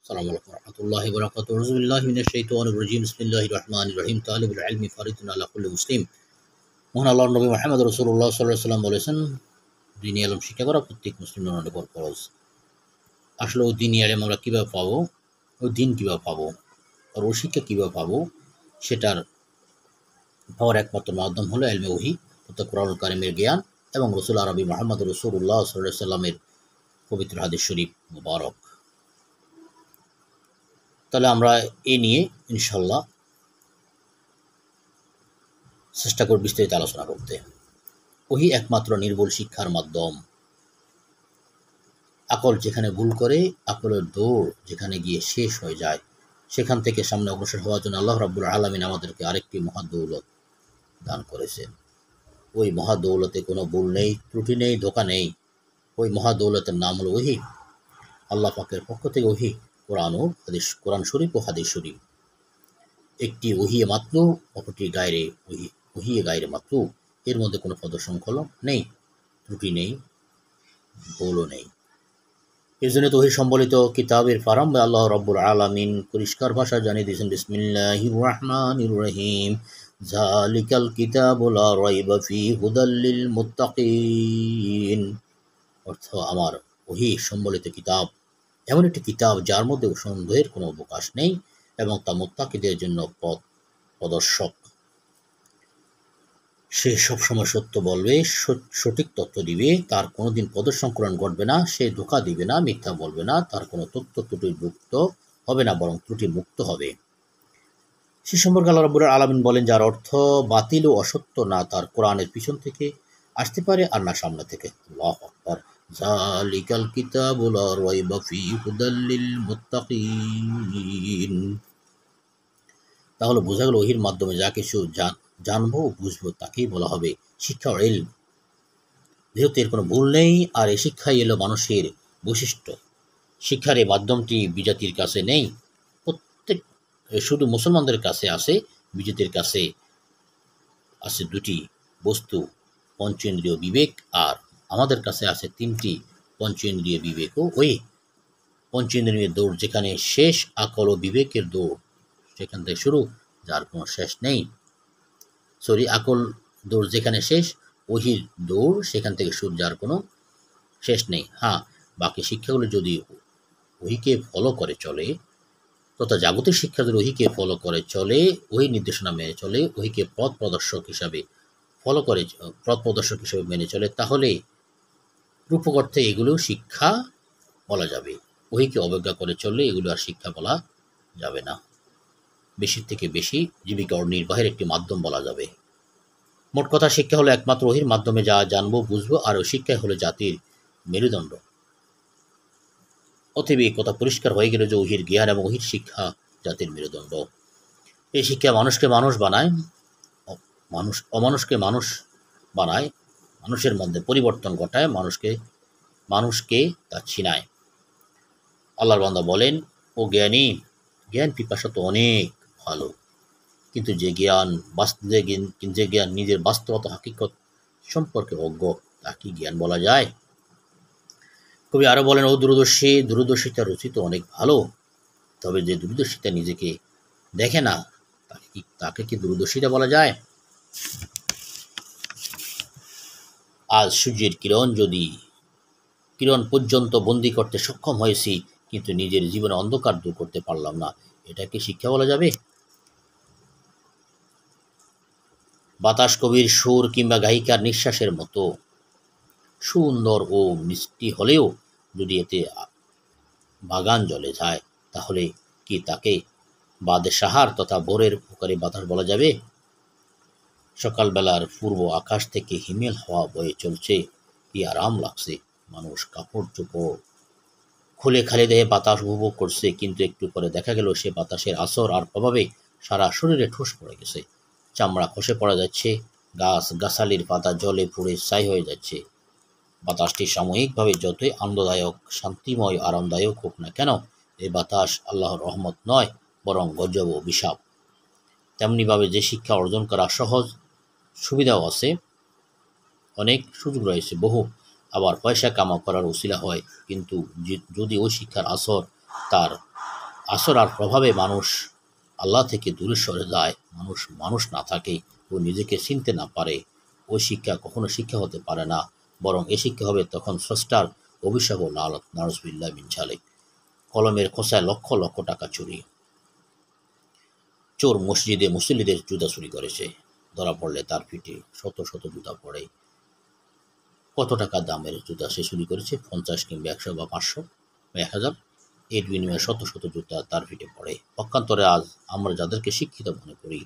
আসসালামু আলাইকুম রহমতুল্লাহি ওয়া বারাকাতুহু। আউযুবিল্লাহি মিনাশ শাইতানির রাজিম। বিসমিল্লাহির রহমানির রহিম। তালিবুল ইলমি ফারিদুন আলা কুল্লি মুসলিম। মহান আল্লাহর নবী মুহাম্মদ রাসূলুল্লাহ সাল্লাল্লাহু আলাইহি ওয়াসাল্লাম বলেছেন, দ্বীনি ইলম শিক্ষা করা প্রত্যেক মুসলিমের উপর ফরজ। আসলে ওই দ্বীনি ইলম আমরা কীভাবে পাবো, ওই দ্বীন কীভাবে পাবো, আর ওই শিক্ষা কীভাবে পাবো, সেটার পাওয়ার একমাত্র মাধ্যম হলো ইলমে ওহী, অর্থাৎ কুরআনুল কারীমের জ্ঞান এবং রাসূল আরবি মুহাম্মদ রাসূলুল্লাহ সাল্লাল্লাহু আলাইহি ওয়াসাল্লামের পবিত্র হাদিস শরীফ মুবারক। তাহলে আমরা এ নিয়ে ইনশাআল্লাহ চেষ্টা করব বিস্তারিত আলোচনা করতে। ওহী একমাত্র নির্ভুল শিক্ষার মাধ্যম। আকল যেখানে ভুল করে, আকলের দৌড় যেখানে গিয়ে শেষ হয়ে যায়, সেখান থেকে সামনে অগ্রসর হওয়ার জন্য আল্লাহ রাব্বুল আলামিন আমাদেরকে আরেকটি মহাদৌলত দান করেছেন। ওই মহাদৌলতে কোনো ভুল নেই, ত্রুটি নেই, ধোঁকা নেই। ওই মহাদৌলতের নাম হলো ওহী। আল্লাহ পাকের পক্ষ থেকে ওহী, কোরআন শরীফ ও হাদিস শরীফ। একটি ওহী মাত্র, অপরটি গায়রে ওহী। ওহী গায়রে মাত্র, এর মধ্যে কোনো পদসংখ্যা নেই, ত্রুটি নেই, ভুলও নেই। এর জন্য তো ওহী সম্বলিত কিতাবের প্রারম্ভে আল্লাহ রাব্বুল আলামিন পরিষ্কার ভাষায় জানিয়ে দিয়েছেন, বিসমিল্লাহির রহমানির রহিম, যালিকাল কিতাবু লা রাইবা ফীহি হুদাল লিল মুত্তাকিন। অর্থ, আমার ওহী সম্বলিত কিতাব এমন একটি কিতাব যার মধ্যে সন্দেহের কোনো অবকাশ নেই এবং তা মুত্তাকিদের জন্য পথ প্রদর্শক। সে সবসময় সত্য বলবে, সঠিক তথ্য দিবে, তার কোনোদিন পদসংকলন ঘটবে না, সে ধোঁকা দিবে না, মিথ্যা বলবে না, তার কোনো তথ্য ত্রুটিযুক্ত হবে না, বরং ত্রুটি মুক্ত হবে। সে সম্পর্কে আল্লাহ রাব্বুল আলামিন বলেন, যার অর্থ বাতিল ও অসত্য না তার কোরআনের পিছন থেকে আসতে পারে আর না সামনে থেকে। আল্লাহু আকবার। যালিকাল কিতাবু লা রাইবা ফীহি হুদাল লিল মুত্তাকিন। তাহলে বোঝা গেল, ওহীর মাধ্যমে যা কিছু জানবো ও বুঝবো তাকেই বলা হবে শিক্ষা ও ইলম। যেহেতু এর কোনো ভুল নেই, আর এই শিক্ষাই এলো মানুষের বৈশিষ্ট্য। শিক্ষার এই মাধ্যমটি বিজাতির কাছে নেই, প্রত্যেক শুধু মুসলমানদের কাছে আছে। বিজাতির কাছে আছে দুটি বস্তু, পঞ্চেন্দ্রিয় বিবেক, আর আমাদের কাছে আছে তিনটি পঞ্চেন্দ্রিয় বিবেক ও ওই পঞ্চেন্দ্রিয় দৌড় যেখানে শেষ, আকল ও বিবেকের দৌড় সেখান থেকে শুরু, যার কোনো শেষ নেই। আকল দৌড় যেখানে শেষ, ওহীর দৌড় সেখান থেকে শুরু, যার কোনো শেষ নেই। হ্যাঁ, বাকি শিক্ষাগুলো যদি ওহীকে ফলো করে চলে, তথা জাগতিক শিক্ষা যদি ওহীকে ফলো করে চলে, ওহী নির্দেশনা মেনে চলে, ওহীকে পথ প্রদর্শক হিসাবে মেনে চলে, তাহলে রূপক অর্থে এগুলো শিক্ষা বলা যাবে। ওহীকে অবজ্ঞা করে চললে এগুলো আর শিক্ষা বলা যাবে না। বেশি থেকে বেশি জীবিকা নির্বাহের একটি মাধ্যম বলা যাবে। মোট কথা, শিক্ষা হলো একমাত্র ওহীর মাধ্যমে যা জানবো বুঝবো, আর ওই শিক্ষাই হলো জাতির মেরুদণ্ড। অতএব এই কথা পরিষ্কার হয়ে গেল যে ওহীর জ্ঞান এবং ওহীর শিক্ষা জাতির মেরুদণ্ড। এই শিক্ষা মানুষকে মানুষ বানায়, অমানুষকে মানুষ বানায়, মানুষের মধ্যে পরিবর্তন ঘটায়, মানুষকে তা ছিনায়। আল্লাহর বান্দা বলেন, ও জ্ঞানী, জ্ঞান পিপাসা তো অনেক ভালো, কিন্তু যে জ্ঞান নিজের বাস্তবতা হাকিকত সম্পর্কে অজ্ঞ, তা কি জ্ঞান বলা যায়? কবি আরো বলেন, ও দূরদর্শিতা রুচি তো অনেক ভালো, তবে যে দূরদর্শিতা নিজেকে দেখে না, তাকে কি দূরদর্শিতা বলা যায়? আজ সূর্যের কিরণ পর্যন্ত বন্দি করতে সক্ষম হয়েছি, কিন্তু নিজের জীবনে অন্ধকার দূর করতে পারলাম না, এটাকে শিক্ষা বলা যাবে? বাতাস কবির সুর কিংবা গায়িকার নিঃশ্বাসের মতো সুন্দর ও মিষ্টি হলেও যদি এতে বাগান জ্বলে যায়, তাহলে কি তাকে বাদে সাহার তথা ভোরের উপকারী বাতাস বলা যাবে? সকালবেলার পূর্ব আকাশ থেকে হিমেল হাওয়া বয়ে চলছে, কি আরাম লাগছে। মানুষ কাপড় চোপড় খুলে খালি দেহে বাতাস উপভোগ করছে, কিন্তু একটু পরে দেখা গেল সে বাতাসের আসর আর প্রভাবে সারা শরীরে ঠোস পড়ে গেছে, চামড়া খসে পড়া যাচ্ছে, গাছালির পাতা জলে পুড়ে ছাই হয়ে যাচ্ছে। বাতাসটি সাময়িকভাবে যতই আনন্দদায়ক, শান্তিময়, আরামদায়ক হোক না কেন, এই বাতাস আল্লাহর রহমত নয়, বরং গজব ও অভিশাপ। তেমনিভাবে যে শিক্ষা অর্জন করা সহজ, সুবিধাও আছে, অনেক সুযোগ রয়েছে বহু, আবার পয়সা কামা করার উসিলা হয়, কিন্তু যদি ওই শিক্ষার আসর তার আসরার প্রভাবে মানুষ আল্লাহ থেকে দূরে সরে যায়, মানুষ না থাকে, ও নিজেকে চিনতে না পারে, ওই শিক্ষা কখনো শিক্ষা হতে পারে না, বরং এ শিক্ষা হবে তখন স্রষ্টার অভিশাপ ও লালত, নাউজুবিল্লাহ মিন যালিক। কলমের খোসায় লক্ষ লক্ষ টাকা চুরি। চোর মসজিদে মুসল্লিদের জুতা চুরি করেছে, ধরা পড়লে তার পিঠে শত শত জুতা পড়ে। কত টাকা দামের জুতা সে চুরি করেছে? 50 কিংবা 100 বা 500 বা 1000, এর বিনিময়ে শত শত জুতা তার পিঠে পড়ে। পক্ষান্তরে আজ আমরা যাদেরকে শিক্ষিত মনে করি,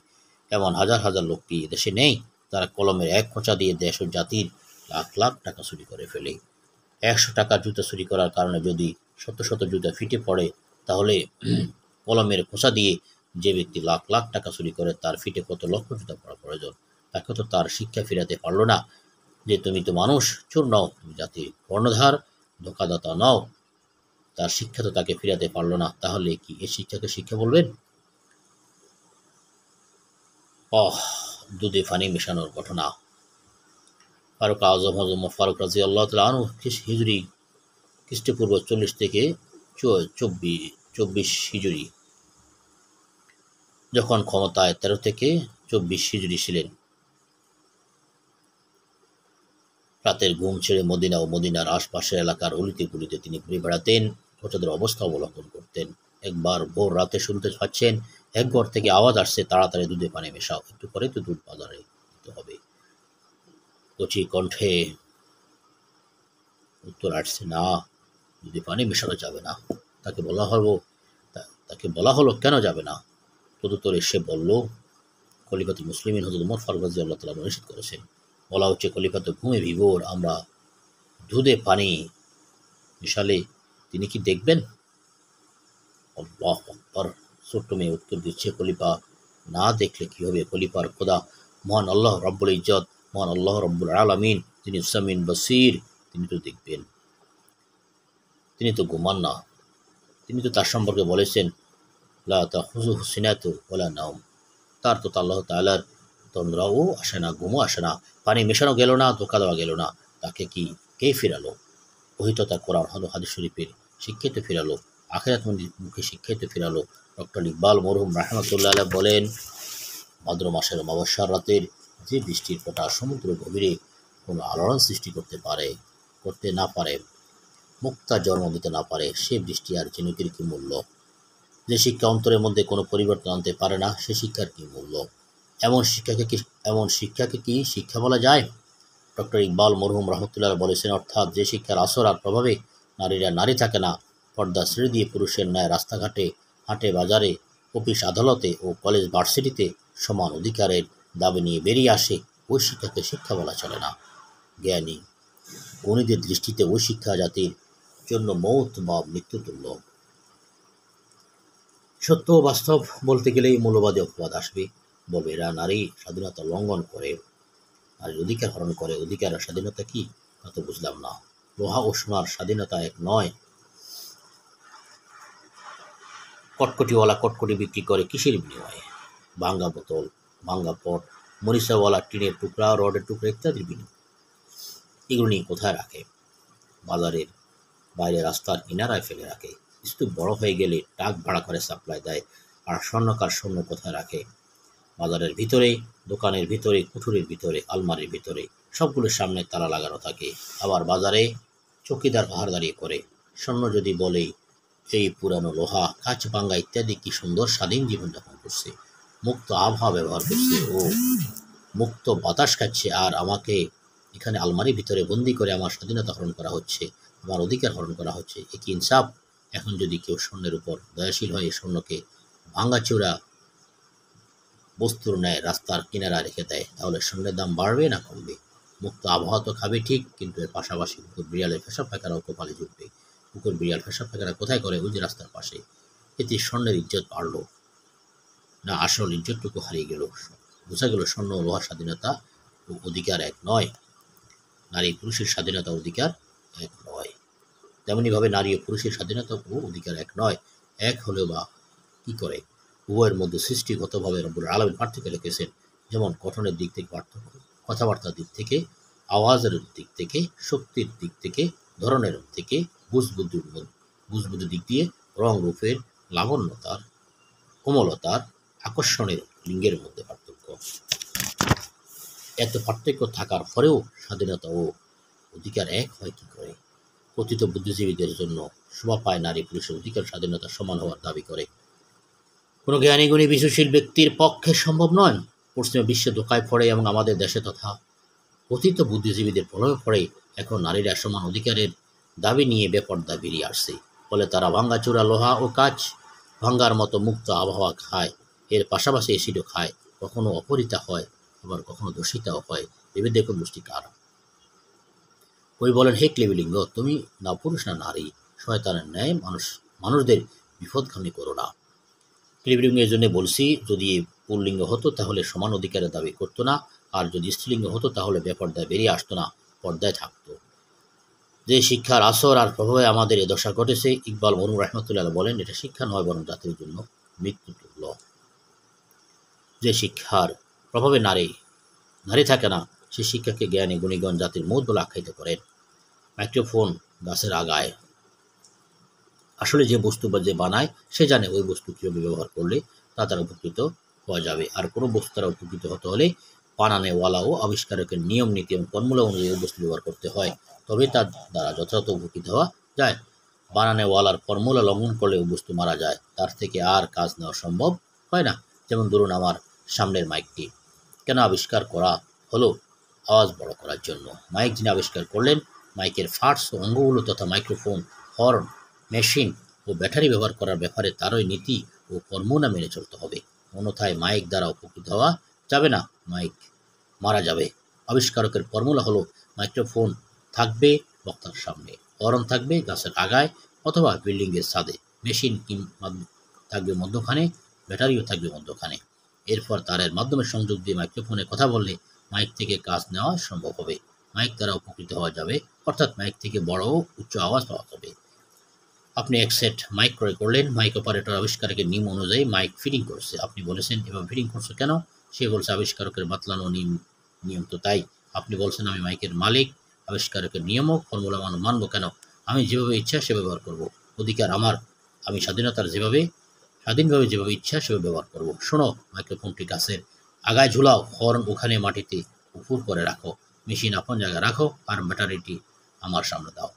এমন হাজার হাজার লোক কি দেশে নেই? তারা কলমের এক খোঁচা দিয়ে দেশ ও জাতির লাখ লাখ টাকা চুরি করে ফেলে। 100 টাকার জুতা চুরি করার কারণে যদি শত শত জুতা ফিটে পড়ে, তাহলে কলমের খোঁচা দিয়ে যে ব্যক্তি লাখ লাখ টাকা চুরি করে, তার ফিটে কত লক্ষ জুতা পড়া প্রয়োজন? তাকে তো তার শিক্ষা ফিরাতে পারলো না যে তুমি তো মানুষ, চোর নও, তুমি জাতির কর্ণধার, ধোঁকাদাতা নও। তার শিক্ষা তো তাকে ফিরাতে পারলো না, তাহলে কি এই শিক্ষাকে শিক্ষা বলবেন? দুধে পানি মেশানোর ঘটনা। ফারুক আজম হযরত ফারুক রাদিয়াল্লাহু তাআলা আনহু হিজরি খ্রিস্টপূর্ব 40 থেকে 24 হিজরি, যখন ক্ষমতায় 13 থেকে 24 হিজরি ছিলেন, রাতের ঘুম ছেড়ে মদিনা ও মদিনার আশপাশের এলাকার অলিতে গলিতে তিনি ঘুরে বেড়াতেন, প্রজাদের অবস্থা অবলোকন করতেন। একবার ভোর রাতে শুনতে পাচ্ছেন এক ঘর থেকে আওয়াজ আসছে, তাড়াতাড়ি দুধে পানি মেশাও, একটু পরে তো দুধ বাজারে দিতে হবে। কচি কণ্ঠে উত্তর আসছে, না, দুধে পানি মেশানো যাবে না। তাকে বলা হলো কেন যাবে না? তদুত্তরে সে বলল, খলিফাতুল মুসলিমিন হযরত ওমর ফারুক রাদিয়াল্লাহু তাআলা নিষেধ করেছেন। বলা হচ্ছে খলিফা তো ঘুমে বিভোর, আমরা দুধে পানি মিশালে তিনি কি দেখবেন? আল্লাহু আকবার। ছোট্ট মেয়ে উত্তর দিচ্ছে, খলিফা না দেখলে কি হবে? খলিফার খোদা মহান আল্লাহ রাব্বুল ইজ্জত, মহান আল্লাহ রাব্বুল আলামিন, তিনি সামিন বসির, তিনি তো দেখবেন, তিনি তো ঘুমান না। তিনি তো তার সম্পর্কে বলেছেন, লা তাখুযুহু সিনাতু ওয়ালা নাওম, তার তো আল্লাহ তাআলার তন্দ্রাও আসে না, ঘুমও আসে না। পানি মেশানো গেল না, ধোঁকা দেওয়া গেল না, তাকে কি কে ফিরালো? ওহী তো তার কোরআন হলো হাদিস শরীফের শিক্ষাতে ফিরালো, আখিরাত মুখে শিক্ষাতে ফিরালো। ডক্টর ইকবাল মরহুম রাহমাতুল্লাহ আলাইহি বলেন, ভাদ্র মাসের অমাবস্যার রাতের যে বৃষ্টির ফোঁটা সমুদ্র গভীরে কোনো আলোড়ন সৃষ্টি করতে না পারে, মুক্তা জন্ম দিতে না পারে, সে বৃষ্টি আর ঝিনুকের কি মূল্য? যে শিক্ষা অন্তরের মধ্যে কোনো পরিবর্তন আনতে পারে না, সে শিক্ষার কি মূল্য? এমন শিক্ষাকে কি শিক্ষা বলা যায়? ডক্টর ইকবাল মরহুম রহমতুল্লাহ বলেছেন, অর্থাৎ যে শিক্ষার আসর আর প্রভাবে নারীরা নারী থাকে না, পর্দা ছেড়ে দিয়ে পুরুষের ন্যায় রাস্তাঘাটে, হাটে বাজারে, অফিস আদালতে ও কলেজ ভার্সিটিতে সমান অধিকারের দাবি নিয়ে বেরিয়ে আসে, ওই শিক্ষাকে শিক্ষা বলা চলে না। জ্ঞানী গণীদের দৃষ্টিতে ওই শিক্ষা জাতির জন্য মৌত বা মৃত্যুতুল্য। সত্য ও বাস্তব বলতে গেলেই মূল্যবাদী অপবাদ আসবে, বলবে এরা নারী স্বাধীনতা লঙ্ঘন করে, নারীর অধিকার হরণ করে। অধিকার আর স্বাধীনতা কি, তা তো বুঝলাম না। লোহা ও সোনার স্বাধীনতা এক নয়। কটকটিওয়ালা কটকটি বিক্রি করে কিসের বিনিময়ে? ভাঙ্গা বোতল, ভাঙ্গা পট, মরিচাওয়ালা টিনের টুকরা, রডের টুকরা ইত্যাদির বিনিময়ে। এগুলো নিয়ে কোথায় রাখে? বাজারের বাইরে রাস্তার কিনারায় ফেলে রাখে। স্তূপ বড় হয়ে গেলে ট্রাক ভাড়া করে সাপ্লাই দেয়। আর স্বর্ণকার স্বর্ণ কোথায় রাখে? বাজারের ভিতরে, দোকানের ভিতরে, কুঠুরির ভিতরে, আলমারির ভিতরে, সবগুলোর সামনে তালা লাগানো থাকে। আবার বাজারে চৌকিদার পাহাড় দাঁড়িয়ে করে। স্বর্ণ যদি বলে, এই পুরানো লোহা, কাঁচ ভাঙ্গা ইত্যাদি কি সুন্দর স্বাধীন জীবনযাপন করছে, মুক্ত আবহাওয়া ব্যবহার করছে, ও মুক্ত বাতাস খাচ্ছে, আর আমাকে এখানে আলমারির ভিতরে বন্দি করে আমার স্বাধীনতা হরণ করা হচ্ছে, আমার অধিকার হরণ করা হচ্ছে। এ কি ইনসাফ? এখন যদি কেউ স্বর্ণের উপর দয়াশীল হয়ে স্বর্ণকে ভাঙ্গাচোরা বস্তুর ন্যায় রাস্তার কিনারা রেখে দেয়, তাহলে স্বর্ণের দাম বাড়বে না কমবে? মুক্ত আবহাওয়া তো খাবে ঠিক, কিন্তু এর পাশাপাশি কুকুর বিড়ালের পেশাব পায়খানাও কপালে জুটবে। কুকুর বিড়াল পেশাব পায়খানা কোথায় করে? ওই যে রাস্তার পাশে। এতে স্বর্ণের ইজ্জত বাড়লো না আসল ইজ্জতটুকু হারিয়ে গেল? বোঝা গেল স্বর্ণ ও লোহার স্বাধীনতা ও অধিকার এক নয়, নারী পুরুষের স্বাধীনতা অধিকার এক নয়। তেমনিভাবে নারী ও পুরুষের স্বাধীনতা ও অধিকার এক নয়। এক হলেও বা কি করে? উভয়ের মধ্যে সৃষ্টিগতভাবে রব্বুল আলামিন পার্থক্য রেখেছেন। যেমন গঠনের দিক থেকে পার্থক্য, কথাবার্তার দিক থেকে, আওয়াজের দিক থেকে, শক্তির দিক থেকে, ধরনের থেকে, বুঝবুদ্ধির দিক দিয়ে, রং রূপের লাবণ্যতার, কোমলতার, আকর্ষণের লিঙ্গের মধ্যে পার্থক্য। এত পার্থক্য থাকার পরেও স্বাধীনতা ও অধিকার এক হয় কি করে? কথিত বুদ্ধিজীবীদের জন্য শোভা পায় নারী পুরুষের অধিকার স্বাধীনতা সমান হওয়ার দাবি করে। কোনো জ্ঞানী গুণী বিচক্ষণ ব্যক্তির পক্ষে সম্ভব নয়। পশ্চিমা বিশ্বে ধোঁকায় পড়ে এবং আমাদের দেশে তথা কথিত বুদ্ধিজীবীদের প্রভাবে পড়ে এখন নারীরা সমান অধিকারের দাবি নিয়ে বেপর্দা বেরিয়ে আসছে। ফলে তারা ভাঙ্গাচোরা লোহা ও কাচ ভাঙ্গার মতো মুক্ত আবহাওয়া খায়, এর পাশাপাশি এসিডও খায়, কখনো অপহৃতা হয়, আবার কখনো দূষিতাও হয়। ভেবে দেখুন দোষটি কার? ওই বলেন, হে ক্লেবিলিঙ্গ, তুমি না পুরুষ না নারী, শয়তানের ন্যায় মানুষদের বিপদগামী করো না। ক্লেবিলিঙ্গের জন্য বলছি, যদি পুল্লিঙ্গ হতো তাহলে সমান অধিকারের দাবি করতো না, আর যদি স্ত্রীলিঙ্গ হতো তাহলে বেপর্দায় বেরিয়ে আসতো না, পর্দায় থাকতো। যে শিক্ষার আসর আর প্রভাবে আমাদের এ দশা ঘটেছে, ইকবাল মরুম রহমতুল্লাহ বলেন, এটা শিক্ষা নয় বরং জাতির জন্য মৃত্যু তুল্য। যে শিক্ষার প্রভাবে নারী থাকে না, সে শিক্ষাকে জ্ঞানী গুণীগণ জাতির মৌত বলে আখ্যায়িত করেন। মাইক্রোফোন গাছের আগায়, আসলে যে বস্তু বা যে বানায় সে জানে ওই বস্তু কীভাবে ব্যবহার করলে তা তারা উপকৃত হওয়া যাবে। আর কোনো বস্তু তারা উপকৃত হতে হলে বানানেওয়ালা ও আবিষ্কারকের নিয়ম নীতি এবং ফর্মুলা অনুযায়ী ওই বস্তু ব্যবহার করতে হয়, তবে তার দ্বারা যথাযথ উপকৃত হওয়া যায়। বানানেওয়ালার ফর্মুলা লঙ্ঘন করলে ওই বস্তু মারা যায়, তার থেকে আর কাজ নেওয়া সম্ভব হয় না। যেমন ধরুন আমার সামনের মাইকটি কেন আবিষ্কার করা হলো? আওয়াজ বড় করার জন্য। মাইক যিনি আবিষ্কার করলেন, মাইকের ফার্টস ও অঙ্গগুলো তথা মাইক্রোফোন, হর্ন, মেশিন ও ব্যাটারি ব্যবহার করার ব্যাপারে তারই নীতি ও ফর্মুলা মেনে চলতে হবে, অন্যথায় মাইক দ্বারা উপকৃত হওয়া যাবে না, মাইক মারা যাবে। আবিষ্কারকের ফর্মুলা হলো, মাইক্রোফোন থাকবে বক্তার সামনে, হর্ন থাকবে গাছের আগায় অথবা বিল্ডিংয়ের ছাদে, মেশিন থাকবে মধ্যখানে, ব্যাটারিও থাকবে মধ্যখানে। এরপর তারের মাধ্যমে সংযোগ দিয়ে মাইক্রোফোনে কথা বললে মাইক থেকে কাজ নেওয়া সম্ভব হবে, মাইক দ্বারা উপকৃত হওয়া যাবে, অর্থাৎ মাইক থেকে বড় ও উচ্চ আওয়াজ পাওয়া যাবে। আপনি এক সেট মাইক ক্রয় করলেন, মাইক অপারেটর আবিষ্কারকের নিয়ম অনুযায়ী মাইক ফিটিং করছে। আপনি বলেছেন, এভাবে ফিটিং করছো কেন? সে বলছে, আবিষ্কারকের বাতলানো নিয়ম তো তাই। আপনি বলছেন, আমি মাইকের মালিক, আবিষ্কারকের নিয়মও ফর্মুলা মানব কেন? আমি যেভাবে ইচ্ছা সে ব্যবহার করব, অধিকার আমার, আমি স্বাধীনভাবে যেভাবে ইচ্ছা সেভাবে ব্যবহার করব। শোনো, মাইক্রোফোনটি গাছের আগায় ঝুলাও, হর্ন ওখানে মাটিতে উপর করে রাখো, মেশিন আপন জায়গায় রাখো, আর ব্যাটারিটি আমার সামনে দাও।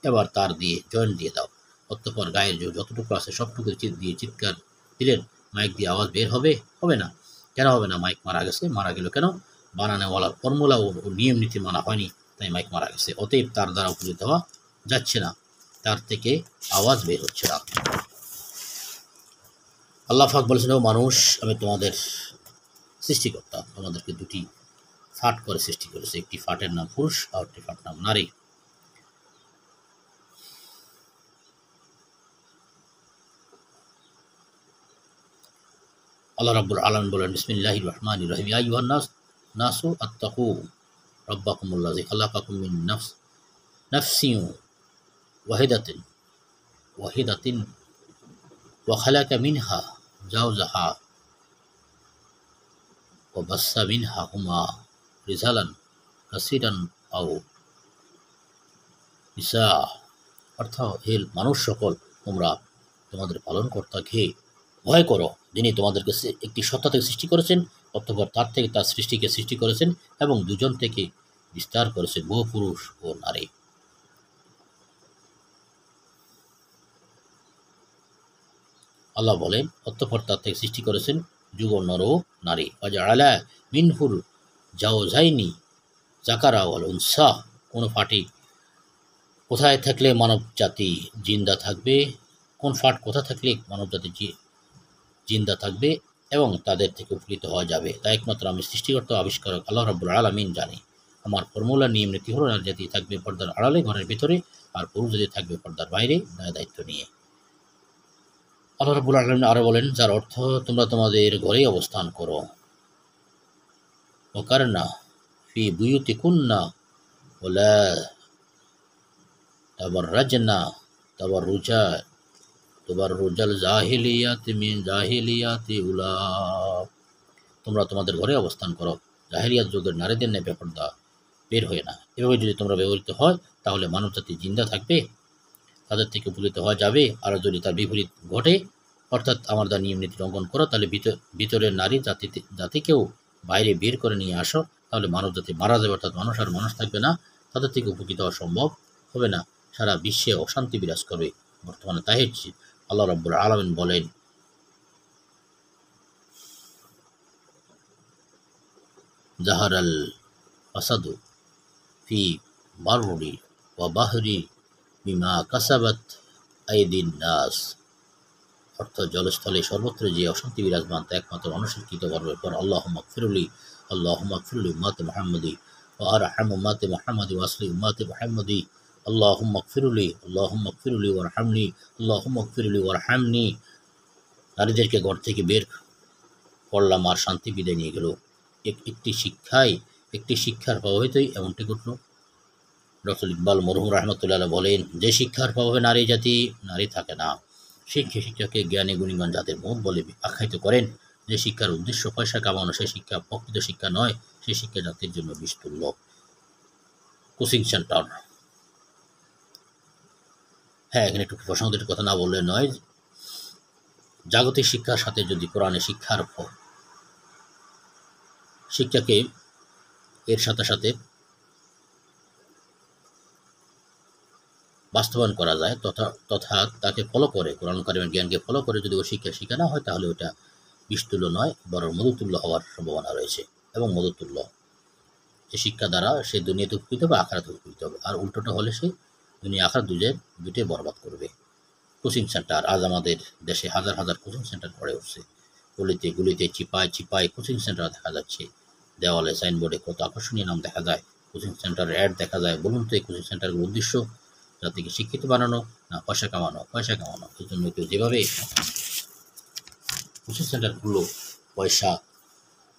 এবার তার দিয়ে জয়েন্ট দিয়ে দাও। অতঃপর গায়ের যতটুকু আছে সবটুকু দিয়ে চিৎকার দিলেন, মাইক দিয়ে আওয়াজ বের হবে? হবে না। কেন হবে না? মাইক মারা গেছে। মারা গেল কেন? বানানেওয়ালার ফর্মুলা ও নিয়ম নীতি মানা হয়নি, তাই মাইক মারা গেছে। অতএব তার দ্বারা উপকৃত হওয়া যাচ্ছে না, তার থেকে আওয়াজ বের হচ্ছে না। আল্লাহ পাক বলেছেন, ও মানুষ, আমি তোমাদের সৃষ্টিকর্তা, তোমাদেরকে দুটি ফাট করে সৃষ্টি করেছে, একটি ফাটের নাম পুরুষ আর একটি ফাট নাম নারী। আল্লাহ রাব্বুল আলামিন বলেন, বিসমিল্লাহির রহমানির রহিম, ইয়া আইয়ুহান নাসু আত্তাকু রাব্বাকুমুল্লাযী খালাকাকুম মিন নাফসিন ওয়াহিদাতিন ওয়া খালাকা মিনহা যাওজাহা ওয়া বাসসা মিনহুমা রিজালান কাসীরান আও নিসা। অর্থাৎ, হে মানুষ সকল, তোমরা তোমাদের পালনকর্তাকে ভয় করো, যিনি তোমাদেরকে একটি সত্তা থেকে সৃষ্টি করেছেন, অতঃপর তার থেকে তার সৃষ্টিকে সৃষ্টি করেছেন এবং দুজন থেকে বিস্তার করেছেন বহু পুরুষ ও নারী। আল্লাহ বলেন, অতঃপর তার থেকে সৃষ্টি করেছেন যুগল নর ও নারী। ওয়াজআলা মিনহুর যাওজাইনি যাকারা ওয়াল উনসা। কোনো ফাটি কোথায় থাকলে মানব জাতি জিন্দা থাকবে, কোন ফাট কোথা থাকলে মানব জাতি জিন্দা থাকবে এবং তাদের থেকে উপকৃত হওয়া যাবে, তা একমাত্র আমি সৃষ্টিকর্তা আবিষ্কারক আল্লাহ রাব্বুল আলামিন জানি। আমার ফর্মুলা নিয়ম নীতি হলো, নারী জাতি থাকবে পর্দার আড়ালে ঘরের ভিতরে, আর পুরুষ জাতি থাকবে পর্দার বাইরে দায়িত্ব নিয়ে। আল্লাহ রাব্বুল আলামিন আরো বলেন, যার অর্থ, তোমরা তোমাদের ঘরেই অবস্থান করো, ওয়াকারনা ফি বুয়ুতিকুন্না ওয়ালা তাবাররাজনা তাবাররুজাল জাহিলিয়াতি উলা। তোমরা তোমাদের ঘরে অবস্থান করো, জাহিলিয়াত যুগের নারীদের ন্যায় বেপরদা বের হয়ে না। এভাবে যদি তোমরা ব্যবহৃত হয়, তাহলে মানব জাতি জিন্দা থাকবে, তাদের থেকে উপকৃত হওয়া যাবে। আর যদি তার বিপরীত ঘটে, অর্থাৎ আমার দ্বারা নিয়ম নীতি লঙ্ঘন করো, তাহলে ভিতরের নারী জাতিকেও বাইরে বের করে নিয়ে আসো, তাহলে মানব জাতি মারা যাবে, অর্থাৎ মানুষ আর মানুষ থাকবে না, তাদের থেকে উপকৃত হওয়া সম্ভব হবে না, সারা বিশ্বে অশান্তি বিরাজ করবে। বর্তমানে তাই হচ্ছে। আল্লাহ রাব্বুল আলামিন বলেন, জাহারাল ফাসাদু ফি বাররি ওয়া বাহরি বিমা কাসাবাত আইদিন নাস। অর্থাৎ জলস্থলে সর্বত্র যে অশান্তি বিরাজমান তা একমাত্র মানুষের কৃতকর্মের পর। আল্লাহুম্মা গফিরলি, আল্লাহুম্মা গফিরলি উম্মাতি মুহাম্মাদি ওয়া আরহাম উম্মাতি মুহাম্মাদি ওয়া আসলি উম্মাতি মুহাম্মাদি। আল্লাহুম্মা গফিরলি, আল্লাহুম্মা গফিরলি ওয়ারহামনি, আল্লাহুম্মা গফিরলি ওয়ারহামনি। নারীদেরকে ঘর থেকে বের করলাম আর শান্তি বিদায় নিয়ে গেল। একটি শিক্ষার প্রভাবিতই এমনটি ঘটল। ডক্টর ইকবাল মরহুম রহমতুল্লাহ বলেন, যে শিক্ষার প্রভাবে নারী থাকে না, শিক্ষাকে জ্ঞানী গুণীমান জাতির মুখ বলে আখ্যায়িত করেন। যে শিক্ষার উদ্দেশ্য পয়সা কামানো, সে শিক্ষা প্রকৃত শিক্ষা নয়, সে শিক্ষা জাতির জন্য বিস্তুল্য। কোচিং সেন্টার, হ্যাঁ, এখানে একটু প্রসঙ্গের কথা না বললে নয়। জাগতিক শিক্ষার সাথে যদি কোরআনের শিক্ষাকে এর সাথে সাথে বাস্তবায়ন করা যায়, তথা তাকে ফলো করে, কোরআন কারিমের জ্ঞানকে ফলো করে যদি ও শিক্ষা শেখানো হয়, তাহলে ওটা বিষতুল্য নয়, বরং মধুতুল্য হওয়ার সম্ভাবনা রয়েছে। এবং মধুতুল্য, যে শিক্ষা দ্বারা সে দুনিয়াতে উপকৃত হবে, আখিরাতে উপকৃত হবে। আর উল্টোটা হলে সে দুনিয়া আখিরাত দুটোই বরবাদ করবে। কোচিং সেন্টার, আজ আমাদের দেশে হাজার হাজার কোচিং সেন্টার গড়ে উঠছে। গলিতে গুলিতে চিপায় কোচিং সেন্টার দেখা যাচ্ছে। দেওয়ালে সাইনবোর্ডে কত আকর্ষণীয় নাম দেখা যায়, কোচিং সেন্টারের অ্যাড দেখা যায়। বলুন তো, এই কোচিং সেন্টারগুলোর উদ্দেশ্য জাতিকে শিক্ষিত বানানো না পয়সা কামানো? এই জন্য কেউ যেভাবে কোচিং সেন্টার খুললো, পয়সা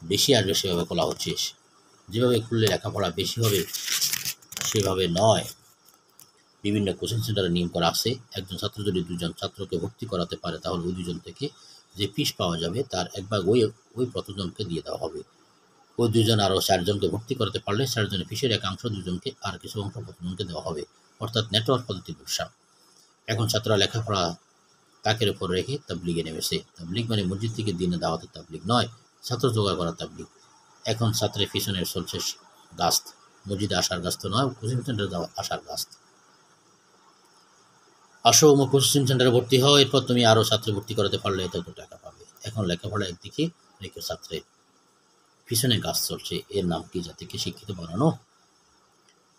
বেশি আসবে সেভাবে খোলা হচ্ছে। যেভাবে খুললে লেখাপড়া বেশি হবে সেভাবে নয়। বিভিন্ন কোচিং সেন্টারে নিয়ম করা আছে, একজন ছাত্র যদি দুজন ছাত্রকে ভর্তি করাতে পারে, তাহলে ওই দুজন থেকে যে ফিস পাওয়া যাবে তার এক ভাগ ওই প্রতজনকে দিয়ে দেওয়া হবে। ওই দুজন আরও 4 জনকে ভর্তি করতে পারলে 4 জনের ফিসের একাংশ দুজনকে আর কিছু অংশ প্রতজনকে দেওয়া হবে। অর্থাৎ নেটওয়ার্ক পদ্ধতির ব্যবসা। এখন ছাত্ররা লেখাপড়া তাকের উপর রেখে তাবলিগে নেমেছে। তাবলিগ মানে মসজিদ থেকে দিনে দাওয়াতের তাবলিগ নয়, ছাত্র জোগাড় করা তাবলিগ। এখন ছাত্রের পিছনে চলছে গাস্ত, মসজিদে আসার গাস্ত নয়, কোচিং সেন্টারে আসার গাস্ত। আসো কোচিং সেন্টারে ভর্তি হও, এরপর তুমি আরও ছাত্র ভর্তি করাতে পারলে এত টাকা পাবে। এখন লেখাপড়া একদিকে রেখে ছাত্রের পিছনে গাছ চলছে। এর নাম কি জাতিকে শিক্ষিত বানানো?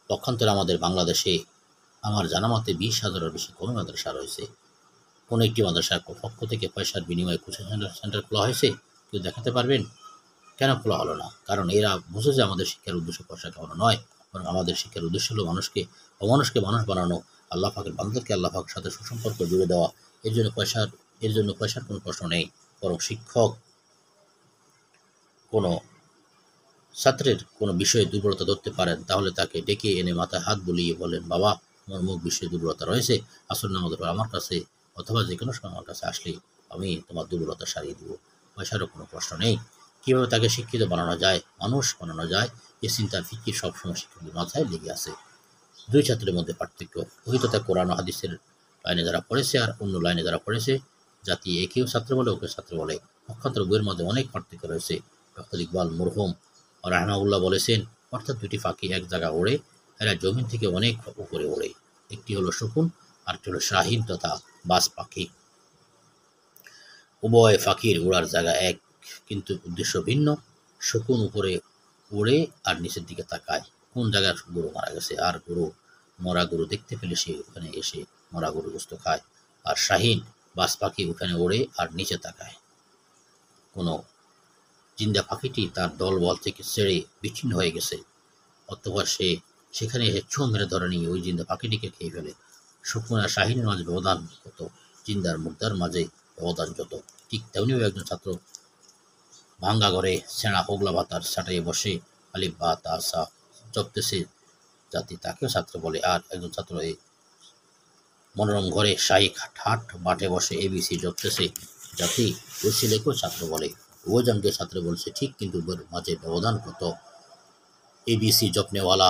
পক্ষান্তরে আমাদের বাংলাদেশে আমার জানা মতে 20,000-এর বেশি কওমি মাদ্রাসা রয়েছে। কোনো একটি মাদ্রাসার পক্ষ থেকে পয়সার বিনিময়ে কোচিং সেন্টার খোলা হয়েছে? কেউ দেখাতে পারবেন? কেন খোলা হলো না? কারণ এরা বুঝে যে আমাদের শিক্ষার উদ্দেশ্য পয়সা কামানো নয়, বরং আমাদের শিক্ষার উদ্দেশ্য হলো অমানুষকে মানুষ বানানো, আল্লাহ পাকের বান্দাদেরকে আল্লাহ পাকের সাথে সুসম্পর্ক জুড়ে দেওয়া। এর জন্য পয়সার কোনো প্রশ্ন নেই। বরং শিক্ষক কোনো ছাত্রের কোনো বিষয়ে দুর্বলতা ধরতে পারেন, তাহলে তাকে ডেকে এনে মাথায় হাত বুলিয়ে বলেন, বাবা, আমার মুখ বিষয়ে দুর্বলতা রয়েছে, আসর নামাজের পর আমার কাছে অথবা যে কোনো সময় আমার কাছে আসলেই আমি তোমার দুর্বলতা সারিয়ে দেবো। পয়সারও কোনো প্রশ্ন নেই। কীভাবে তাকে শিক্ষিত বানানো যায়, মানুষ বানানো যায়, এ চিন্তার ফিকির সবসময় শিক্ষকের মাথায় লেগে আছে। দুই ছাত্রের মধ্যে পার্থক্য, তা কোরআন ও হাদিসের লাইনে যারা পড়েছে আর অন্য লাইনে যারা পড়েছে, জাতি একেও ছাত্র বলে ওকে ছাত্র বলে। পক্ষান্তর বইয়ের মধ্যে অনেক পার্থক্য রয়েছে। ডক্টর ইকবাল মরহুম রাহমাহুল্লাহ বলেছেন, অর্থাৎ দুটি পাখি এক জায়গা ওড়ে, এরা জমিন থেকে অনেক উপরে ওড়ে। একটি হলো শকুন, আরেকটি হলো শাহিন তথা বাজ পাখি। উভয় পাখির ওড়ার জায়গা এক, কিন্তু উদ্দেশ্য ভিন্ন। শকুন উপরে ওড়ে আর নিচের দিকে তাকায় কোন জায়গায় গরু মারা গেছে, আর মরা গরু দেখতে পেলে সে ওখানে এসে মরা গরু গোস্ত খায়। আর শাহিন বাজ পাখি ওখানে ওড়ে আর নিচে তাকায়। কোনো জিন্দা পাখিটি তার দলবল থেকে ছেড়ে বিচ্ছিন্ন হয়ে গেছে, অতঃপর সে সেখানে এসে ছো মেরে ধরে নিয়ে ওই জিন্দা পাখিটিকে খেয়ে ফেলে। শকুন আর শাহিনের মাঝে ব্যবধান কত, জিন্দার মুর্দার মাঝে ব্যবধান যত। ঠিক তেমনিভাবে একজন ছাত্র ভাঙ্গা ঘরে ছেঁড়া হোগলা ভাতার ছাটাইয়ে বসে আলিফ বা তা সা জপতেছে, জাতি তাকেও ছাত্র বলে। আর একজন ছাত্র এই মনোরম ঘরে শাহী ঠাট মাঠে বসে ABC জপতেছে, জাতি ওই ছেলেকেও ছাত্র বলে। উভয়জনকে ছাত্র বলছে ঠিক, কিন্তু মাঝে ব্যবধান কত। ABC জপনেওয়ালা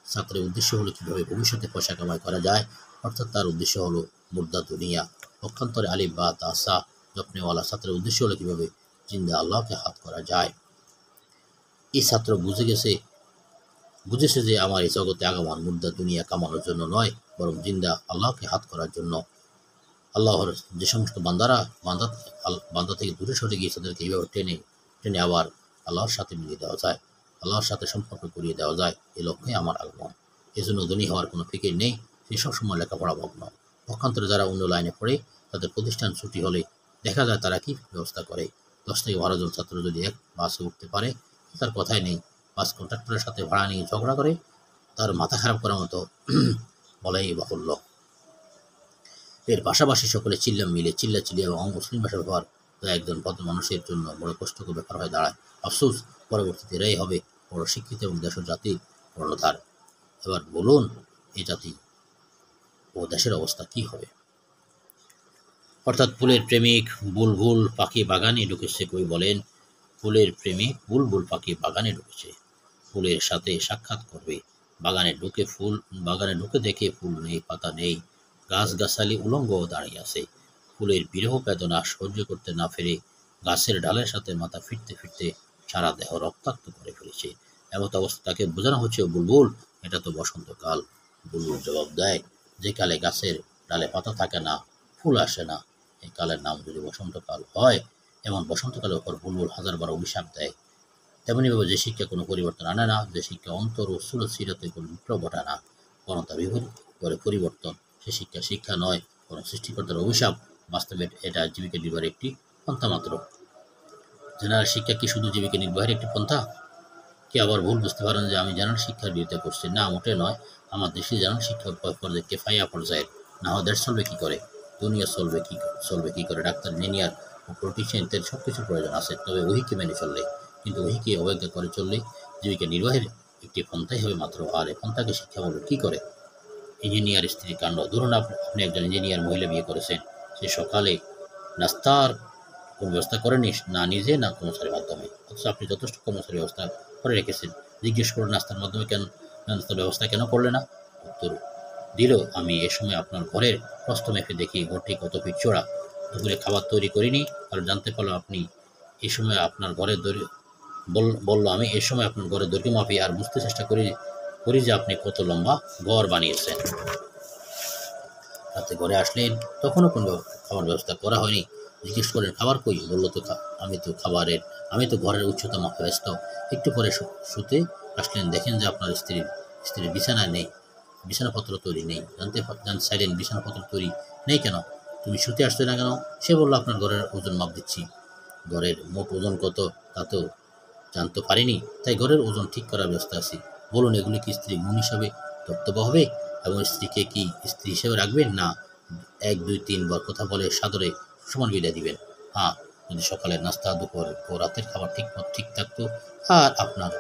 ছাত্রের উদ্দেশ্য হলো কীভাবে ভবিষ্যতে পয়সা কামাই করা যায়, অর্থাৎ তার উদ্দেশ্য হলো মুর্দা দুনিয়া। পক্ষান্তরে আলিফ বা তা সা যত্নেওয়ালা ছাত্রের উদ্দেশ্য হলো কীভাবে জিন্দা আল্লাহকে হাত করা যায়। এই ছাত্র বুঝেছে যে আমার এই জগতে আগমন মুদ্রা দুনিয়া কামানোর জন্য নয়, বরং জিন্দা আল্লাহকে হাত করার জন্য। আল্লাহর যে সমস্ত বান্দা থেকে দূরে সরে গিয়ে তাদেরকে এইভাবে টেনে টেনে আবার আল্লাহর সাথে মিলিয়ে দেওয়া যায়, আল্লাহর সাথে সম্পর্ক করিয়ে দেওয়া যায়, এই লক্ষ্যে আমার আগমন। এজন্য ধনী হওয়ার কোনো ফিকির নেই, সে সবসময় লেখাপড়া মগ্ন। পক্ষান্তরে যারা অন্য লাইনে পড়ে তাদের প্রতিষ্ঠান ছুটি হলে দেখা যায় তারা কি ব্যবস্থা করে। 10 থেকে 12 জন ছাত্র যদি এক বাসে উঠতে পারে তার কথাই নেই, বাস কন্ট্রাক্টরের সাথে ভাড়া নিয়ে ঝগড়া করে তার মাথা খারাপ করার মতো বলাই বাহুল্য। এর পাশাপাশি সকলে চিল্লাচিল্লি এবং অমুসলিম ভাষা ব্যবহার তা একজন ভদ্র মানুষের জন্য বড় কষ্টকর ব্যাপার হয়ে দাঁড়ায়। আফসোস, পরবর্তীতে এরাই হবে বড় শিক্ষিত এবং দেশ ও জাতির কর্ণধার। এবার বলুন, এই জাতি ও দেশের অবস্থা কি হবে? অর্থাৎ ফুলের প্রেমিক বুলবুল পাখি বাগানে ঢুকেছে। কই বলেন, ফুলের প্রেমিক বুলবুল পাখি বাগানে ঢুকেছে, ফুলের সাথে সাক্ষাৎ করবে। বাগানে ঢুকে দেখে ফুল নেই, পাতা নেই, গাছগাছালি উলঙ্গ দাঁড়িয়ে আছে। ফুলের বিরহ বেদনা সহ্য করতে না পেরে গাছের ডালের সাথে মাথা ফিরতে ফিরতে সারা দেহ রক্তাক্ত করে ফেলেছে। এমত অবস্থা তাকে বোঝানো হচ্ছে, বুলবুল, এটা তো বসন্তকাল। বুলবুল জবাব দেয়, যে কালে গাছের ডালে পাতা থাকে না, ফুল আসে না, এই কালের নাম যদি বসন্তকাল হয়, এমন বসন্তকালের ওপর বুলবুল হাজারবার অভিশাপ দেয়। তেমনিভাবে যে শিক্ষা কোনো পরিবর্তন আনে না, যে শিক্ষা অন্তর ও সুরতে কোনো বিপ্লব ঘটায় না, বরং তা বিপরীত করে পরিবর্তন, সে শিক্ষা নয়, বরং সৃষ্টিকর্তার অভিশাপ। বাস্তবে এটা জীবিকা নির্বাহের একটি পন্থা মাত্র। জেনারেল শিক্ষা কি শুধু জীবিকা নির্বাহের একটি পন্থা? কি আবার ভুল বুঝতে পারেন যে আমি জেনারেল শিক্ষার বিরুদ্ধে করছি? না, মোটে নয়। আমার দেশে জেনারেল শিক্ষা পর্যায়ে কেফায়া পর্যায়ের, না হয় দেশ চলবে কি করে, দুনিয়া চলবে কি করে? ডাক্তার, ইঞ্জিনিয়ার ও পলিটিশিয়ান ইত্যাদি সব কিছুর প্রয়োজন আছে, তবে ওহিকে মেনে চললে। কিন্তু ওহিকে অবজ্ঞা করে চললে জীবিকা নির্বাহের একটি পন্থাই হবে মাত্র। আর এই পন্থাকে শিক্ষা বলবে কি করে? ইঞ্জিনিয়ার স্ত্রীর কাণ্ড। ধরুন আপনি একজন ইঞ্জিনিয়ার মহিলা বিয়ে করেছেন, সে সকালে নাস্তার কোনো ব্যবস্থা করেনি, না নিজে না কর্মচারীর মাধ্যমে, অথচ আপনি যথেষ্ট কর্মচারী ব্যবস্থা করে রেখেছেন। জিজ্ঞেস করুন নাস্তার মাধ্যমে নাস্তার ব্যবস্থা কেন করলে না? উত্তর দিল, আমি এ সময় আপনার ঘরের প্রস্থ মেপে দেখি ঘরটি কত ফিট চড়া। দুপুরে খাবার তৈরি করিনি, আর জানতে পারলাম আপনি এই সময় আপনার ঘরের বলল আমি এ সময় আপনার ঘরের দৈর্ঘ্য মাপি আর বুঝতে চেষ্টা করি যে আপনি কত লম্বা ঘর বানিয়েছেন। রাতে ঘরে আসলেন, তখনও কোনো খাবার ব্যবস্থা করা হয়নি। জিজ্ঞেস করেন খাবার কই? বললো তো আমি তো ঘরের উচ্চতা মাপে ব্যস্ত। একটু পরে শুতে আসলেন, দেখেন যে আপনার স্ত্রীর বিছানায় নেই, বিছানাপত্র তৈরি নেই। জানতে চাইলেন বিছানাপত্র তৈরি নেই কেন, তুমি শুতে আসছো না কেন? সে বললো আপনার ঘরের ওজন মাপ দিচ্ছি। ঘরের মোট ওজন কত তা তো জানতে পারিনি, তাই ঘরের ওজন ঠিক করার ব্যবস্থা আছি। বলুন, এগুলি কি স্ত্রী গুণ হিসাবে ধর্তব্য হবে এবং স্ত্রীকে কি স্ত্রী হিসেবে রাখবেন, না 1, 2, 3 বার কথা বলে সাদরে সমান বিদায় দিবেন? হ্যাঁ, যদি সকালের নাস্তা, দুপুর ও রাতের খাবার ঠিক থাকতো আর আপনার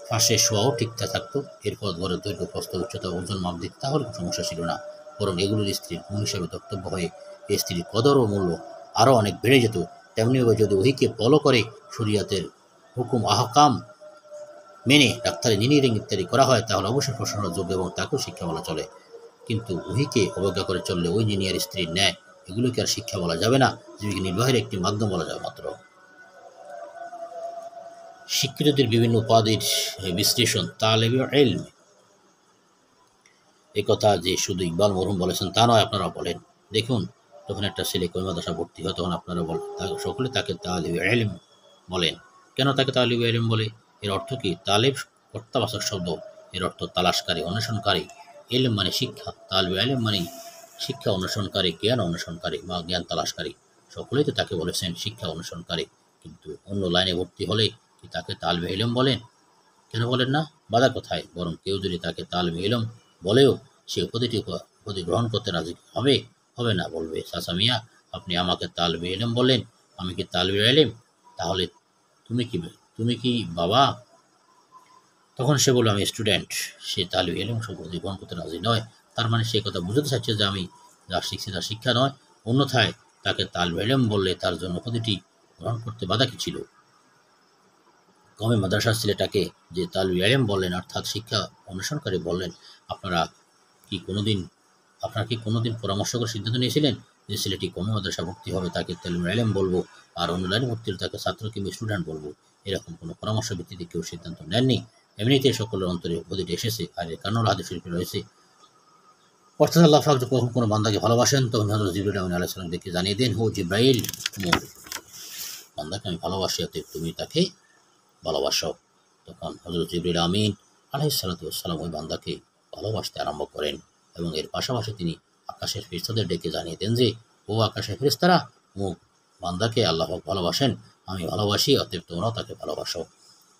পাশে শোয়াও ঠিকঠাক থাকতো, এরপর ঘরের দৈর্ঘ্য, প্রস্থ, উচ্চতা, ওজন মাপ দিতে, তাহলে কোনো সমস্যা ছিল না। বরং এগুলোর স্ত্রীর গুণ হিসেবে ধর্তব্য হয়ে এই স্ত্রীর কদর ও মূল্য আরও অনেক বেড়ে যেত। তেমনিভাবে যদি ওহিকে ফলো করে শরিয়াতের হুকুম আহকাম মেনে ডাক্তার, ইঞ্জিনিয়ারিং ইত্যাদি করা হয়, তাহলে অবশ্যই প্রশংসার যোগ্য এবং তাকেও শিক্ষা বলা চলে। কিন্তু ওহিকে অবজ্ঞা করে চললে ওই ইঞ্জিনিয়ার স্ত্রীর ন্যায় এগুলোকে আর শিক্ষা বলা যাবে না, জীবিকা নির্বাহের একটি মাধ্যম বলা যাবে মাত্র। শিক্ষিতদের বিভিন্ন উপাধির বিশ্লেষণ, তালেবে ইলম। এ কথা যে শুধু ইকবাল মরহুম বলেছেন তা নয়, আপনারা বলেন। দেখুন, যখন একটা ছেলে কোন মাদ্রাসা ভর্তি হয়, তখন আপনারা সকলে তাকে তালেবে ইলম বলেন। কেন তাকে তালেবে ইলম বলে? এর অর্থ কি? তালেব কর্তাবাচক শব্দ, এর অর্থ তালাশকারী, অন্বেষণকারী। ইলম মানে শিক্ষা, তালেবে ইলম মানে শিক্ষা অন্বেষণকারী, জ্ঞান অন্বেষণকারী বা জ্ঞান তালাশকারী। সকলেই তো তাকে বলেছেন শিক্ষা অন্বেষণকারী। কিন্তু অন্য লাইনে ভর্তি হলে কি তাকে তালেবে ইলম বলেন? কেন বলেন না? বাধা কোথায়? বরং কেউ যদি তাকে তালেবে ইলম বলেও সে উপাধি গ্রহণ করতে রাজি হবে না, বলবে, চাচা মিয়া, আপনি আমাকে তালেবে ইলম বললেন, আমি কি তালেবে ইলম? তাহলে তুমি কি বাবা? তখন সে বলল, আমি স্টুডেন্ট। সে তালেবে ইলম উপাধি গ্রহণ করতে রাজি নয়। তার মানে সে কথা বুঝতে চাচ্ছে যে আমি যা শিখছি তা শিক্ষা নয়। অন্যথায় তাকে তালেবে ইলম বললে তার জন্য উপাধিটি গ্রহণ করতে বাধা কি ছিল? কমে মাদ্রাসার ছেলেটাকে যে তালেবে ইলম বললেন, অর্থাৎ শিক্ষা অনুসরণকারী বললেন, আপনার কি কোনোদিন পরামর্শ করে সিদ্ধান্ত নিয়েছিলেন যে ছেলেটি কোনো মাদ্রাসা ভর্তি হবে তাকে তালিমুল ইলম বলবো, আর অন্য লাইনে ভর্তি হলে তাকে ছাত্র কিংবা স্টুডেন্ট বলবো, এরকম কোনো পরামর্শ ভিত্তিতে কেউ সিদ্ধান্ত নেননি। এমনিতেই সকলের অন্তরে বুদ্ধিটি এসেছে, আর এর কারণে হাদিস শরীফে রয়েছে। অর্থাৎ আল্লাহ পাক যখন কোনো বান্দাকে ভালোবাসেন তখন হযরত জিবরিল আলাইহিস সালাম দেখে জানিয়ে দেন, ও জিব্রাইল, বান্দাকে আমি ভালোবাসি, অতএব তুমি তাকে ভালোবাসো। তখন হযরত জিবরিল আমিন আলাইহিস সালাম ওই বান্দাকে ভালোবাসতে আরম্ভ করেন, এবং এর পাশাপাশি তিনি আকাশের ফেরেশতাদের ডেকে জানিয়ে দেন যে, ও আকাশের ফেরেশতারা, ও বান্দাকে আল্লাহ পাক ভালোবাসেন, আমি ভালোবাসি, অতএব তোমরাও তাকে ভালোবাসো।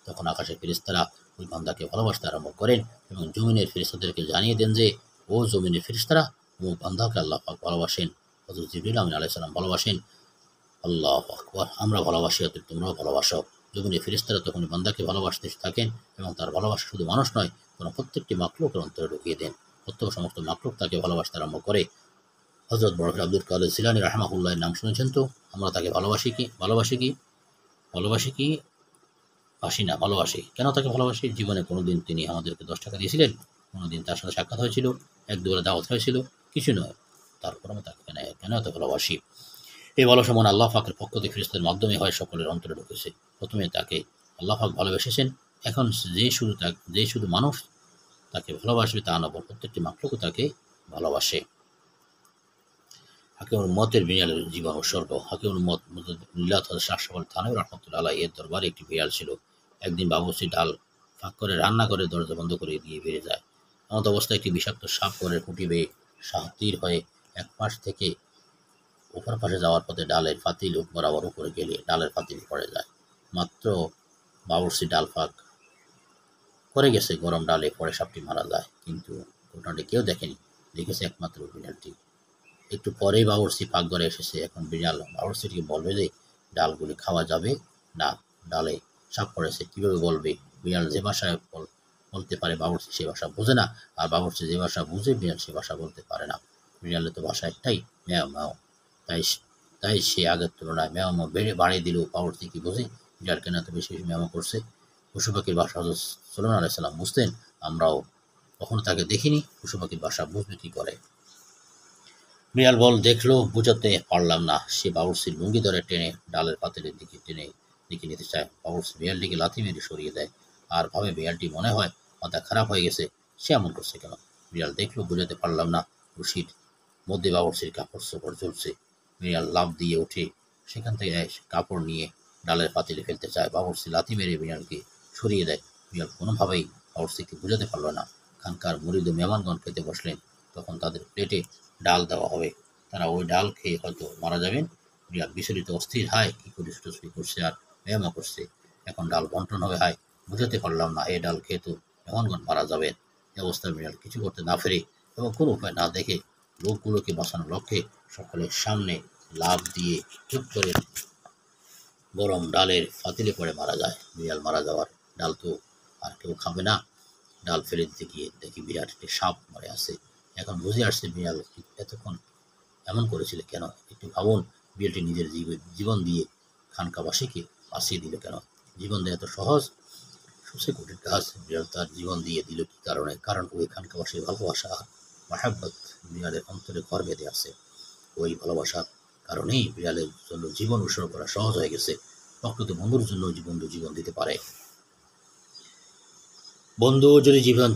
তখন আকাশের ফেরেশতারা ওই বান্দাকে ভালোবাসতে আরম্ভ করেন, এবং জমিনের ফেরেশতাদেরকে জানিয়ে দেন যে, ও জমিনের ফেরেশতারা, ও বান্দাকে আল্লাহ পাক ভালোবাসেন, হযরত জিবরিল আমিন আলাইহিস সালাম ভালোবাসেন। আল্লাহু আকবার, আমরা ভালোবাসি, অতএব তোমরাও ভালোবাসো। জমিনের ফেরেশতারা তখন বান্দাকে ভালোবাসতে থাকেন, এবং তার ভালোবাসা শুধু মানুষ নয়, বরং প্রত্যেকটি মাখলুকের অন্তরে ঢুকিয়ে দেন। প্রত্যেক সমস্ত মাখলুক তাকে ভালোবাসতে আরম্ভ করে। হযরত বরকত আব্দুল কাদের জিলানী রাহিমাহুল্লাহর নাম শুনেছেন তো? আমরা তাকে ভালোবাসি কি বাসি না, ভালোবাসি। কেন তাকে ভালোবাসি? জীবনে কোনোদিন তিনি আমাদেরকে 10 টাকা দিয়েছিলেন? কোনোদিন তার সাথে সাক্ষাৎ হয়েছিল? এক দুবেলা দাওয়াত হয়েছিল? কিছু নয়। তারপর আমরা তাকে কেন এত ভালোবাসি? এই ভালোবাসা মনে আল্লাহ পাকের পক্ষ থেকে ফেরেশতাদের মাধ্যমে হয় সকলের অন্তরে ঢুকেছে। প্রথমে তাকে আল্লাহ পাক ভালোবেসেছেন, এখন যে শুধু মানুষ তাকে ভালোবাসবে তা না, প্রত্যেকটি মাখলুকও তাকে ভালোবাসে। হাকিমুল উম্মতের বিড়ালের জীবন উৎসর্গ। হাকিমুল উম্মত মিল্লাত হযরত শাহ সাওয়াল থানভী রাহমাতুল্লাহ আলাইহি এর দরবারে একটি বিড়াল ছিল। একদিন বাবুর্চি ডাল ফাঁক করে রান্না করে দরজা বন্ধ করে দিয়ে বেরিয়ে যায়। এমত অবস্থায় একটি বিষাক্ত সাপ ঘরের খুঁটি বেয়ে তীর হয়ে এক পাশ থেকে অপর পাশে যাওয়ার পথে ডালের পাতিল বরাবর উপরে গেলে ডালের পাতিল পড়ে যায়। মাত্র বাবুর্চি ডাল ফাঁক করে গেছে, গরম ডালে পড়ে সাপটি মারা যায়। কিন্তু ঘটনাটি কেউ দেখেনি, দেখেছে একমাত্র বিড়ালটি। একটু পরেই বাবুর্চি পাকঘরে এসেছে। এখন বিড়াল বাবুর্চিটিকে বলবে যে ডালগুলি খাওয়া যাবে না, ডালে সাপ পড়েছে। কীভাবে বলবে? বিড়াল যে ভাষায় বলতে পারে বাবুর্চি সে ভাষা বোঝে না, আর বাবুর্চি যে ভাষা বুঝে বিড়াল সে ভাষা বলতে পারে না। বিড়ালের তো ভাষা একটাই, ম্যাও ম্যাও। তাই সে আগের তুলনায় ম্যাও ম্যাও বাড়িয়ে দিলেও বাবুর্চি কি বোঝে বিড়াল কেন এত বেশি ম্যাও করছে? পশু পাখির ভাষা হযরত সুলাইমান আলাইহিস সালাম বুঝতেন, আমরাও কখনো তাকে দেখিনি, পশু পাখির ভাষা বুঝবে কি করে? বিড়াল দেখলো, বুঝাতে পারলাম না। সে বাবুর্চির লুঙ্গি ধরে টেনে ডালের পাতিলের দিকে নিতে চায়। বাবুর্চি বিড়ালটিকে লাথি মেরে সরিয়ে দেয়, আর ভাবে বিড়ালটি মনে হয় মাথা খারাপ হয়ে গেছে, সে এমন করছে কেন? বিড়াল দেখলো, বুঝাতে পারলাম না। রশির মধ্যে বাবুর্চির কাপড় চোপড় ঝুলছে। বিড়াল লাফ দিয়ে উঠে সেখান থেকে কাপড় নিয়ে ডালের পাতিলে ফেলতে চায়। বাবুর্চি লাথি মেরে বিড়ালকে সরিয়ে দেয়। বিড়াল কোনোভাবেই বাবুর্চিকে বুঝাতে পারল না। খানকার মুরিদ ও মেহমানগণ খেতে বসলেন, তখন তাদের প্লেটে ডাল দেওয়া হবে, তারা ওই ডাল খেয়ে হয়তো মারা যাবেন। বিড়াল বিচলিত অস্থির, হায় কি করে ছুটোছুটি করছে আর ব্যায়ামও করছে, এখন ডাল বন্টন হবে, হায় বুঝাতে পারলাম না, এই ডাল খেয়ে তো মেহমানগণ মারা যাবেন। এই অবস্থায় বিড়াল কিছু করতে না পেরে এবং কোনো উপায় না দেখে লোকগুলোকে বাঁচানোর লক্ষ্যে সকলের সামনে লাফ দিয়ে চুপ করে গরম ডালের পাতিলে পড়ে মারা যায়। বিড়াল মারা যাওয়ার ডাল তো আর কেউ খাবে না। ডাল ফেলে দিতে গিয়ে দেখি বিরাট একটি সাপ মরে আছে। এখন বুঝে আসছে বিড়াল এতক্ষণ এমন করেছিল কেন। একটু ভাবুন, বিড়ালটি নিজের জীবন দিয়ে খানকাবাসীকে বাঁচিয়ে দিল কেন? জীবন দেওয়া এত সহজ, সবচেয়ে কঠিন কাজ। বিড়াল তার জীবন দিয়ে দিল কি কারণে? কারণ ওই খানকাবাসীর ভালোবাসা মাহাব্বত বিড়ালের অন্তরে ঘর বেঁধে আছে। ওই ভালোবাসার কারণেই বিড়ালের জন্য জীবন উৎসর্গ করা সহজ হয়ে গেছে। প্রকৃত বন্ধুর জন্য বন্ধু জীবন দিতে পারে। বন্ধু, যদি জীবন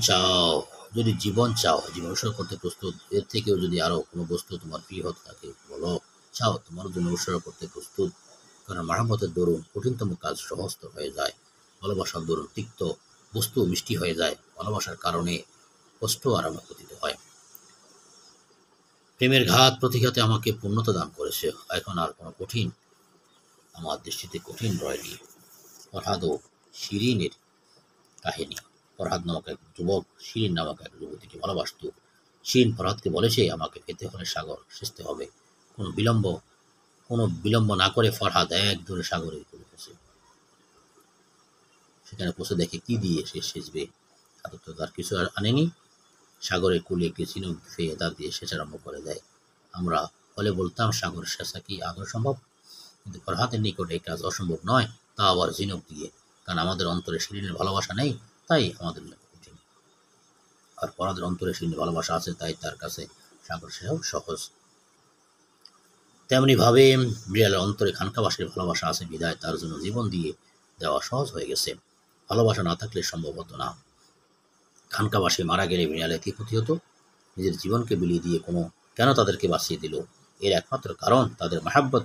চাও, জীবন উৎসর্গ করতে প্রস্তুত, এর থেকেও যদি আরো কোনো বস্তু তোমার প্রিয় হতে থাকে বলো, চাও তোমার জন্য উৎসর্গ করতে প্রস্তুত। কারণ মহব্বতের দরুন কঠিনতম কাজ সহজতর হয়ে যায়। ভালোবাসার দরুন তিক্ত বস্তু মিষ্টি হয়ে যায়। ভালোবাসার কারণে কষ্ট আরামে পতিত হয়। প্রেমের ঘাত প্রতিঘাতে আমাকে পূর্ণতা দান করেছে। এখন আর কোনো কঠিন আমার দৃষ্টিতে কঠিন রয়নি। ফরহাদ ও শিরিনের কাহিনী। ফরহাদ নামক এক যুবক শিরিন নামক এক যুবতীকে ভালোবাসত। শিরিন ফরহাদকে বলেছে, আমাকে পেতে হলে সাগর সেচতে হবে। কোনো বিলম্ব না করে ফরহাদ এক দূরে সাগরে পৌঁছেছে। সেখানে পৌঁছে দেখে কি দিয়ে সে সেচবে, হাতে তো তার কিছু আর আনেনি। সাগরের কূলে একটি ঝিনুক ফেয়ে তার দিয়ে সেচ আরম্ভ করে দেয়। আমরা হলে বলতাম সাগরের সেচা কি আদৌ সম্ভব? কিন্তু ফরহাদের নিকট এই কাজ অসম্ভব নয়, তা আবার ঝিনুক দিয়ে। কারণ আমাদের অন্তরে শিরিনের ভালোবাসা নেই, তাই আমাদের কঠিন। আর ফরহাদের অন্তরে শিরিনের ভালোবাসা আছে, তাই তার কাছে সাগর সেচাও সহজ। তেমনিভাবে বিড়ালের অন্তরে খানকাবাসীর ভালোবাসা আছে বিদায় তার জন্য জীবন দিয়ে দেওয়া সহজ হয়ে গেছে। ভালোবাসা না থাকলে সম্ভব হতো না। খানকাবাসী মারা গেলে বিড়ালে কি ক্ষতি হতো? নিজের জীবনকে বিলিয়ে দিয়ে কেন তাদেরকে বাঁচিয়ে দিল? এর একমাত্র কারণ তাদের মাহাব্বত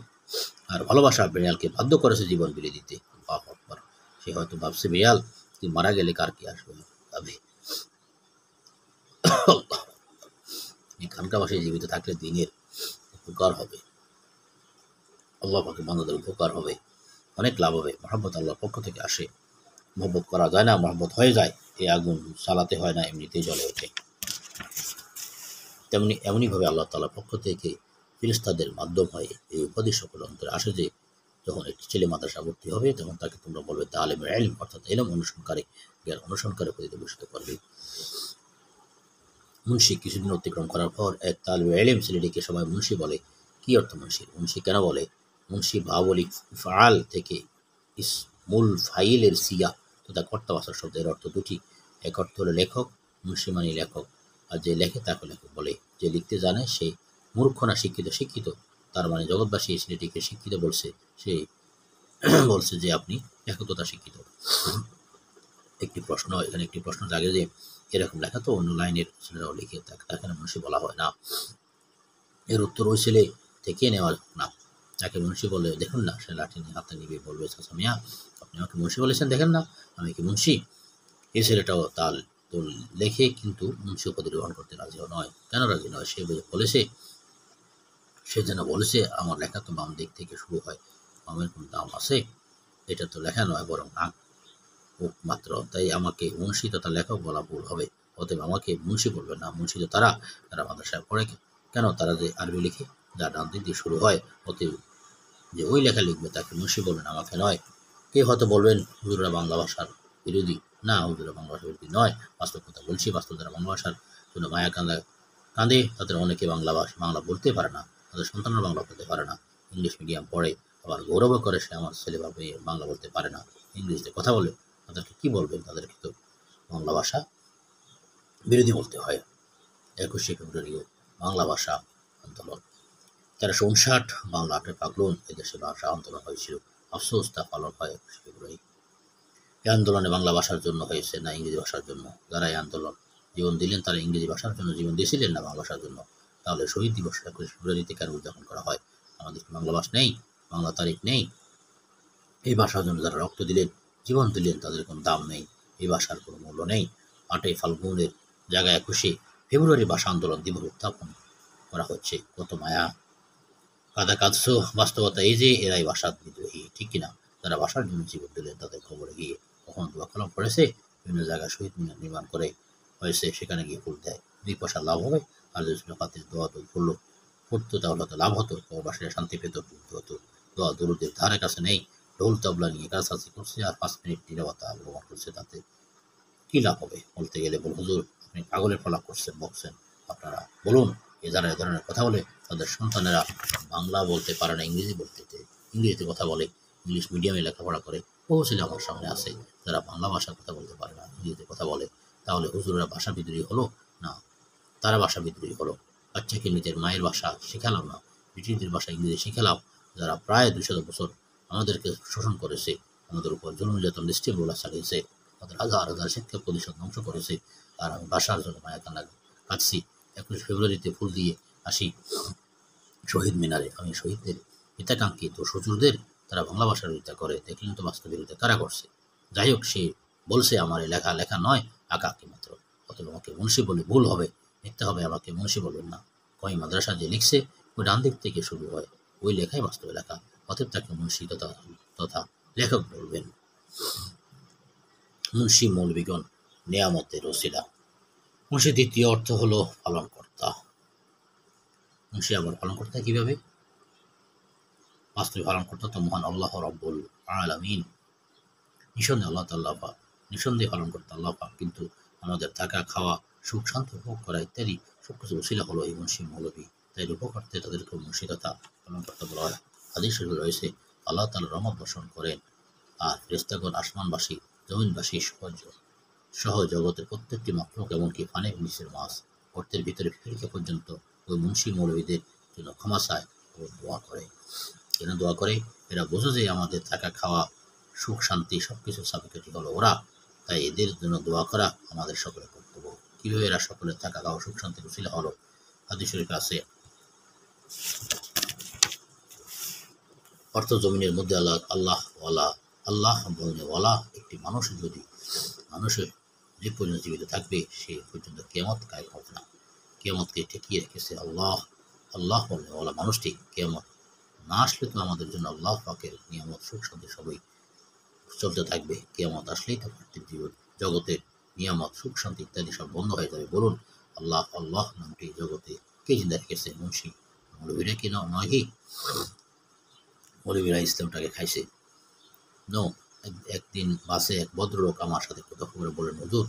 আর ভালোবাসা বিড়ালকে বাধ্য করেছে জীবন বিলিয়ে দিতে। আল্লাহু আকবার। সে হয়তো ভাবছে বিড়াল তুই মারা গেলে কার কি আসবে ভাবে। এই খানকাবাসী জীবিত থাকলে দিনের উপকার হবে, আল্লাহ পাকের বান্দাদের উপকার হবে, অনেক লাভ হবে। মহব্বত আল্লাহর পক্ষ থেকে আসে। মহব্বত করা যায় না, মহব্বত হয়ে যায়। এই আগুন চালাতে হয় না, এমনিতেই জ্বলে ওঠে। তেমনি এমনইভাবে আল্লাহ তাআলার পক্ষ থেকে ফেরেশতাদের মাধ্যম হয়ে এই উপদেশ সকল অন্তরে আসে যে যখন একটি ছেলে মাদ্রাসা ভর্তি হবে তখন তাকে তোমরা বলবে তালিমুল ইলম, অর্থাৎ ইলম অনুসরণকারী, জ্ঞান অনুসরণকারী প্রতিষ্ঠিত করবে। মুন্সি কিছুদিন অতিক্রম করার পর এক তালিবে ইলম ছেলেটিকে সবাই মুন্সি বলে। কি অর্থ মুন্সি? মুন্সি কেন বলে? মুন্সি বাবলি ফাল থেকে ইসমুল ফাইলের সিয়া তথা কর্তাবাচক শব্দের অর্থ দুটি। এক অর্থ হলো লেখক, মুন্সি মানে লেখক, আর যে লেখে তাকে লেখক বলে। যে লিখতে জানে সে মূর্খ না শিক্ষিত? শিক্ষিত। তার মানে জগৎবাসী এই ছেলেটিকে শিক্ষিত বলছে। সে বলছে যে আপনি লেখক তথা শিক্ষিত। এখানে একটি প্রশ্ন জাগে যে এরকম লেখা তো অন্য লাইনের ছেলেরাও লিখে, তাকে মুন্সি বলা হয় না। এর উত্তর ওই ছেলে থেকে নেওয়া না। তাকে মুন্সি বলে, দেখুন না, সে লাঠি নিয়ে হাতে নিবে, বলবে চাচা মিয়া আপনি আমাকে মুন্সি বলেছেন, দেখেন না আমি কি মুন্সি। এই ছেলেটাও তার তো লেখে, কিন্তু মুন্সি উপাধি গ্রহণ করতে রাজি নয়। কেন রাজি নয়? সে যেন বলেছে আমার লেখা তো বাম দিক থেকে শুরু হয়, বামের কোন দাম আছে? এটা তো লেখা নয়, বরং আঁক মাত্র। তাই আমাকে মুন্সি তথা লেখক বলা ভুল হবে। অতএব আমাকে মুন্সি বলবে না। মুন্সি তো তারা মাদ্রাসায় পড়ে। কেন? তারা যে আরবি লিখে, যা ডান দিক দিয়ে শুরু হয়। অতএব যে ওই লেখা লিখবে তাকে মুন্সি বলবেন, আমাকে নয়। কেউ হয়তো বলবেন হুজুরা বাংলা ভাষার বিরোধী। না, হুজুরা বাংলা ভাষার বিরোধী নয়, বাস্তব কথা বলছি। বাস্তব যারা বাংলা ভাষার জন্য মায়া কাঁদে তাদের অনেকে বাংলা বলতে পারে না, তাদের সন্তানরা বাংলা বলতে পারে না, ইংলিশ মিডিয়াম পড়ে, আবার গৌরব করে সে আমার ছেলে বা মেয়ে বাংলা বলতে পারে না, ইংরেজিতে কথা বলে। তাদেরকে কি বলবেন? তাদেরকে তো বাংলা ভাষা বিরোধী বলতে হয়। 21শে ফেব্রুয়ারিও বাংলা ভাষা আন্দোলন। 1359 বাংলা 8 ফাল্গুন এদেশে ভাষা আন্দোলন হয়েছিল। আফসোস তা পালন হয় 21শে ফেব্রুয়ারি। এই আন্দোলনে বাংলা ভাষার জন্য হয়েছে না ইংরেজি ভাষার জন্য? যারা এই আন্দোলন জীবন দিলেন তারা ইংরেজি ভাষার জন্য জীবন দিয়েছিলেন না বাংলা ভাষার জন্য? তাহলে শহীদ দিবস 21শে ফেব্রুয়ারিতে কেন উদযাপন করা হয়? আমাদের বাংলা ভাষা নেই, বাংলা তারিখ নেই? এই ভাষার জন্য যারা রক্ত দিলেন, জীবন দিলেন, তাদের কোনো দাম নেই, এই ভাষার কোনো মূল্য নেই। 8 ফাল্গুনের জায়গায় 21শে ফেব্রুয়ারি ভাষা আন্দোলন দিবস উত্থাপন করা হচ্ছে। কত মায়া, কাদা কাঁদছো। বাস্তবতা এই যে এরাই ভাষার বিদ্রোহী, ঠিক কিনা? যারা ভাষার জন্য জীবন দিলেন তাদের খবরে গিয়ে কখনো দোয়া কলম পড়েছে? বিভিন্ন জায়গায় শহীদ মিনার নির্মাণ করে হয়েছে, সেখানে গিয়ে ফুল দেয়, 2 পয়সা লাভ হবে। আর যদি হাতে দোয়া তো ফুটতো তাহলে হয়তো লাভ হতো, প্রবাসীরা শান্তি পেত, হতো। দোয়া দরুদের ধারে কাছে নেই, ঢোল তবলা নিয়ে কাছাকাছি করছে আর 5 মিনিট নীরবতা অবলম্বন করছে। তাতে কি লাভ হবে? বলতে গেলে বল, হুজুর আপনি পাগলের ফলা করছেন, বকছেন। আপনারা বলুন, যারা এ ধরনের কথা বলে তাদের সন্তানেরা বাংলা বলতে পারে না, ইংরেজিতে কথা বলে, ইংলিশ মিডিয়ামে লেখাপড়া করে। বহু ছেলে আমার সামনে আছে যারা বাংলা ভাষার কথা বলতে পারে না, ইংরেজিতে কথা বলে। তাহলে হুজুরেরা ভাষা বিদ্রোহী হলো না তারা ভাষা বিদ্রোহী হলো? বাচ্চাকে নিজের মায়ের ভাষা শেখালাম না, ব্রিটিশদের ভাষা ইংরেজি শেখালাম, যারা প্রায় 200 বছর আমাদেরকে শোষণ করেছে, আমাদের উপর জুলুম নির্যাতন নিষ্ঠুর চালিয়েছে, আমাদের হাজার হাজার শিক্ষা প্রতিষ্ঠান ধ্বংস করেছে। আর আমি ভাষার জন্য মায়া কাঁদছি। 21 ফেব্রুয়ারিতে ফুল দিয়ে আসি শহীদ মিনারে। আমি শহীদদের হিতাকাঙ্ক্ষী তো হুজুরদের, তারা বাংলা ভাষার বিরোধিতা করে। দেখলেন তো বাস্তব বিরোধিতা কারা করছে। যাই হোক, সে বলছে আমার এই লেখা নয়, আঁকাআঁকি মাত্র। অতএব আমাকে মুন্সি বলে ভুল হবে, মিথ্যা হবে, আমাকে মুন্সি বলবেন না। কয় মাদ্রাসা যে লিখছে ওই ডান দিক থেকে শুরু হয়, ওই লেখাই বাস্তবে লেখা। অতএব তাকে মুন্সি তথা লেখক বলবেন। মুন্সি মৌলবীগণ নেয়ামতের ওসিলা। মুন্সি দ্বিতীয় অর্থ হলো পালনকর্তা। মুন্সি আবার পালনকর্তা কিভাবে? বাস্তবে পালনকর্তা তো মহান আল্লাহ রাব্বুল আলামিন। নিঃসন্দেহে পালনকর্তা আল্লাহ পাক। কিন্তু আমাদের থাকা, খাওয়া, সুখ শান্তি উপভোগ করা ইত্যাদি সবকিছু ওসিলা হলো এই মুন্সি মৌলবী। তাই উপকার্তে তাদেরকে মুন্সি তথা পালনকর্তা বলা হয়। হাদিস শরীফে রয়েছে আল্লাহ তাআলা রহমত বর্ষণ করেন আর ফেরেশতাগণ আসমানবাসী, জমিনবাসী সহ জগতের প্রত্যেকটি মাখলুক, এমনকি পানির নিচের মাছ, গর্তের ভিতরে ফিরিকা পর্যন্ত ওই মুন্সি মৌলবীদের জন্য ক্ষমা চায় ও দোয়া করে। কেন দোয়া করে? এরা বোঝে যে আমাদের থাকা খাওয়া সুখ শান্তি সবকিছু সাবিকাঠি হলো ওরা, তাই এদের জন্য দোয়া করা আমাদের সকলের কর্তব্য। কিভাবে এরা সকলের থাকা খাওয়া সুখ শান্তির উসিলা হলো? হাদিস শরীফে আছে, অর্থ জমিনের মধ্যে আল্লাহ বলনে ওয়ালা একটি মানুষের যে পর্যন্ত জীবিত থাকবে সে পর্যন্ত কিয়ামত কায়েম হবে না। কিয়ামতকে ঠেকিয়ে রেখেছে আল্লাহ বলনে ওয়ালা মানুষটি। কিয়ামত না আসলে তো আমাদের জন্য আল্লাহ পাকের নিয়ামত সুখ শান্তি সবই চলতে থাকবে। কিয়ামত আসলেই তো পার্থিব জীবন জগতের নিয়ামত সুখ শান্তি ইত্যাদি সব বন্ধ হয়ে যাবে। বলুন, আল্লাহ নামটি জগতে কে জিন্দা রেখেছে? মুন্সি মৌলবীরা কি নয় কি? মৌলবীরা ইসলামটাকে খাইছে। নো, একদিন বাসে এক ভদ্রলোক আমার সাথে কথা করে বললেন, হুজুর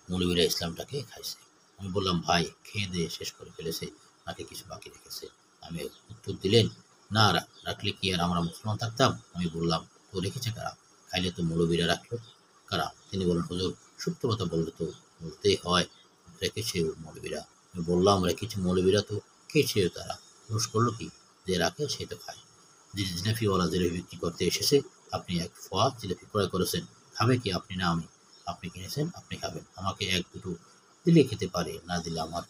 মৌলবীরা ইসলামটাকে খাইছে। আমি বললাম, ভাই খেয়ে দিয়ে শেষ করে ফেলেছে নাকি কিছু বাকি রেখেছে? আমি উত্তর দিলেন, না রাখলে কি আর আমরা মুসলমান থাকতাম? আমি বললাম, তো রেখেছে কারা? খাইলে তো মৌলবীরা রাখলো কারা? তিনি বলেন, হুজুর সত্য কথা বলতেই হয়, রেখেছে মৌলবীরা। আমি বললাম, রেখেছে মৌলবীরা তো খেয়েছে তারা, দোষ করলো কি? যে রাখে সে তো খায়। জিলাপিওয়ালা জিলাপি বিক্রি করতে এসেছে, আপনি এক ফোয়া জিলাপি ক্রয় করেছেন, খাবে কি? আপনি না আমি। আপনি কিনেছেন, আপনি খাবেন, আমাকে এক দুটো দিলে খেতে পারে, না দিলে আমার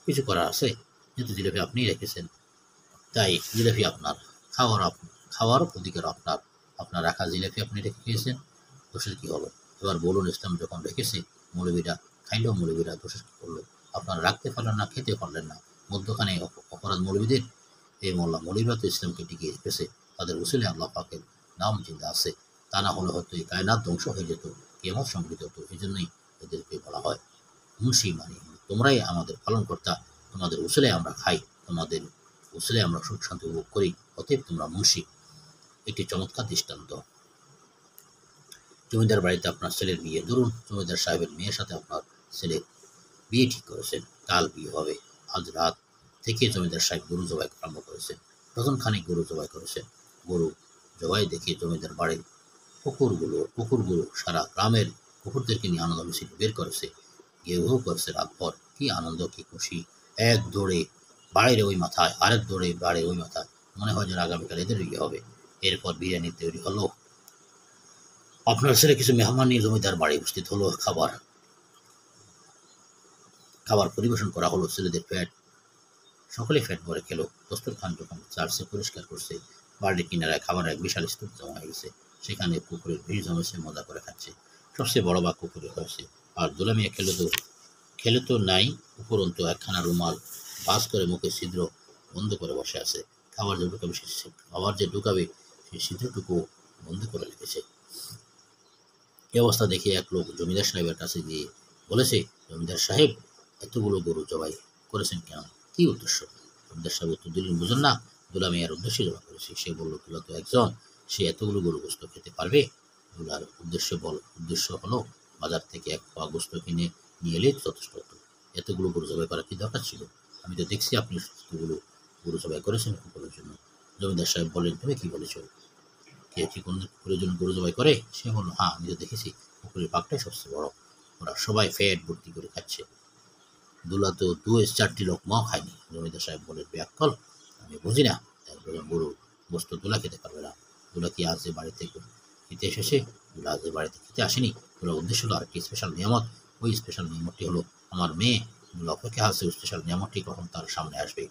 কিছু করার আছে? যেহেতু জিলাপি আপনিই রেখেছেন, তাই জিলাপি আপনার, খাওয়ার অধিকার আপনার। আপনার রাখা জিলাপি আপনি রেখে খেয়েছেন, দোষের কি হলো? এবার বলুন, ইসলাম যখন রেখেছে, মৌলবীরা খাইলেও মৌলবীরা দোষের কি করলো? আপনারা রাখতে পারলেন না, খেতে পারলেন না, মধ্যখানে অপরাধ মৌলবীদের। এই মৌলবীরা তো ইসলামকে টিকিয়ে রেখেছে, তাদের উসিলে আল্লাহ পাকের নাম চিন্তা আছে। তা না হলে হয়তো এই কায়নাত ধ্বংস হয়ে যেত, কিয়ামত সংঘটিত হতো। এই জন্যই এদেরকে বলা হয় মুন্সি, মানে তোমরাই আমাদের পালন কর্তা, তোমাদের উসিলে আমরা খাই, তোমাদের উসিলে আমরা সুখ শান্তি উপভোগ করি, অতএব তোমরা মুন্সি। একটি চমৎকার দৃষ্টান্ত, জমিদার বাড়িতে আপনার ছেলের বিয়ে। ধরুন জমিদার সাহেবের মেয়ের সাথে আপনার ছেলে বিয়ে ঠিক করেছেন, কাল বিয়ে হবে। আজ রাত থেকে জমিদার সাহেব গরু জবাই আরম্ভ করেছেন, ডজনখানেক গরু জবাই করেছেন। গরু জবাই দেখে জমিদার বাড়ির কুকুরগুলো সারা গ্রামের কুকুরদেরকে নিয়ে আনন্দ মিছিল বের করেছে, ঘেউ ঘেউ করেছে রাতভর। কি আনন্দ, কি খুশি! এক দৌড়ে বাড়ির ওই মাথায়, আরেক দৌড়ে বাড়ির ওই মাথায়, মনে হয় যেন আগামীকাল এদের বিয়ে হবে। এরপর বিরিয়ানি তৈরি হলো। আপনার ছেলে কিছু মেহমান নিয়ে জমিদার বাড়ি উপস্থিত হলো। খাবার পরিবেশন করা হলো। ছেলেদের সকলে ফ্যাট ভরে খেলো। দস্তরখান যখন চার্চে পরিষ্কার করছে, বাড়ির কিনারায় খাবারের এক বিশাল স্তূপ জমা হয়ে গেছে। সেখানে কুকুরের ভিড় জমেছে, মজা করে খাচ্ছে। সবচেয়ে বড় বা কুকুরে হয়েছে। আর দোলামিয়া খেলে তো নাই, উপরন্ত একখানা রুমাল বাস করে মুখে ছিদ্র বন্ধ করে বসে আছে। খাবার যে ঢুকাবে সেই ছিদ্রটুকু বন্ধ করে রেখেছে। এই অবস্থা দেখে এক লোক জমিদার সাহেবের কাছে গিয়ে বলেছে, জমিদার সাহেব এতগুলো গরু জবাই করেছেন কেন? কি উদ্দেশ্য? জমিদার সাহেব উত্তর দিলেন, বুঝুন না, দুলা মিয়ার উদ্দেশ্যে জমা করেছি। সে বলল, দুলা তো একজন, সে এতগুলো গরু গোস্ত খেতে পারবে? দুলার উদ্দেশ্য হলো বাজার থেকে এক পোয়া গোস্ত কিনে নিয়ে এলে যথেষ্ট হতো। এতগুলো গরু জবাই করার কি দরকার ছিল? আমি তো দেখছি আপনি এতগুলো গরু জবাই করেছেন কুকুরের জন্য। জমিদার সাহেব বললেন, তুমি কি বলেছ? কে কি কোন কুকুরের জন্য গরু জবাই করে? সে বলল, হ্যাঁ, আমি তো দেখেছি, কুকুরের পাকটাই সবচেয়ে বড়, ওরা সবাই ফ্যাট ভর্তি করে খাচ্ছে। দুলা তো 2-4টি লোকমাও খায়নি। জমিদার সাহেব বলেন, বেয়াক্কল, আমি বুঝি না, একজন গরু গোস্ত দুলা খেতে পারবে না? দুলা কি আজ বাড়ি থেকে খেতে এসেছে? দুলা আজ বাড়িতে খেতে আসেনি। দুলার উদ্দেশ্য হলো আরেকটি স্পেশাল নিয়ামত। ওই স্পেশাল নিয়ামতটি হলো আমার মেয়ে। দুলা অপেক্ষা আছে স্পেশাল নিয়ামতটি কখন তার সামনে আসবে,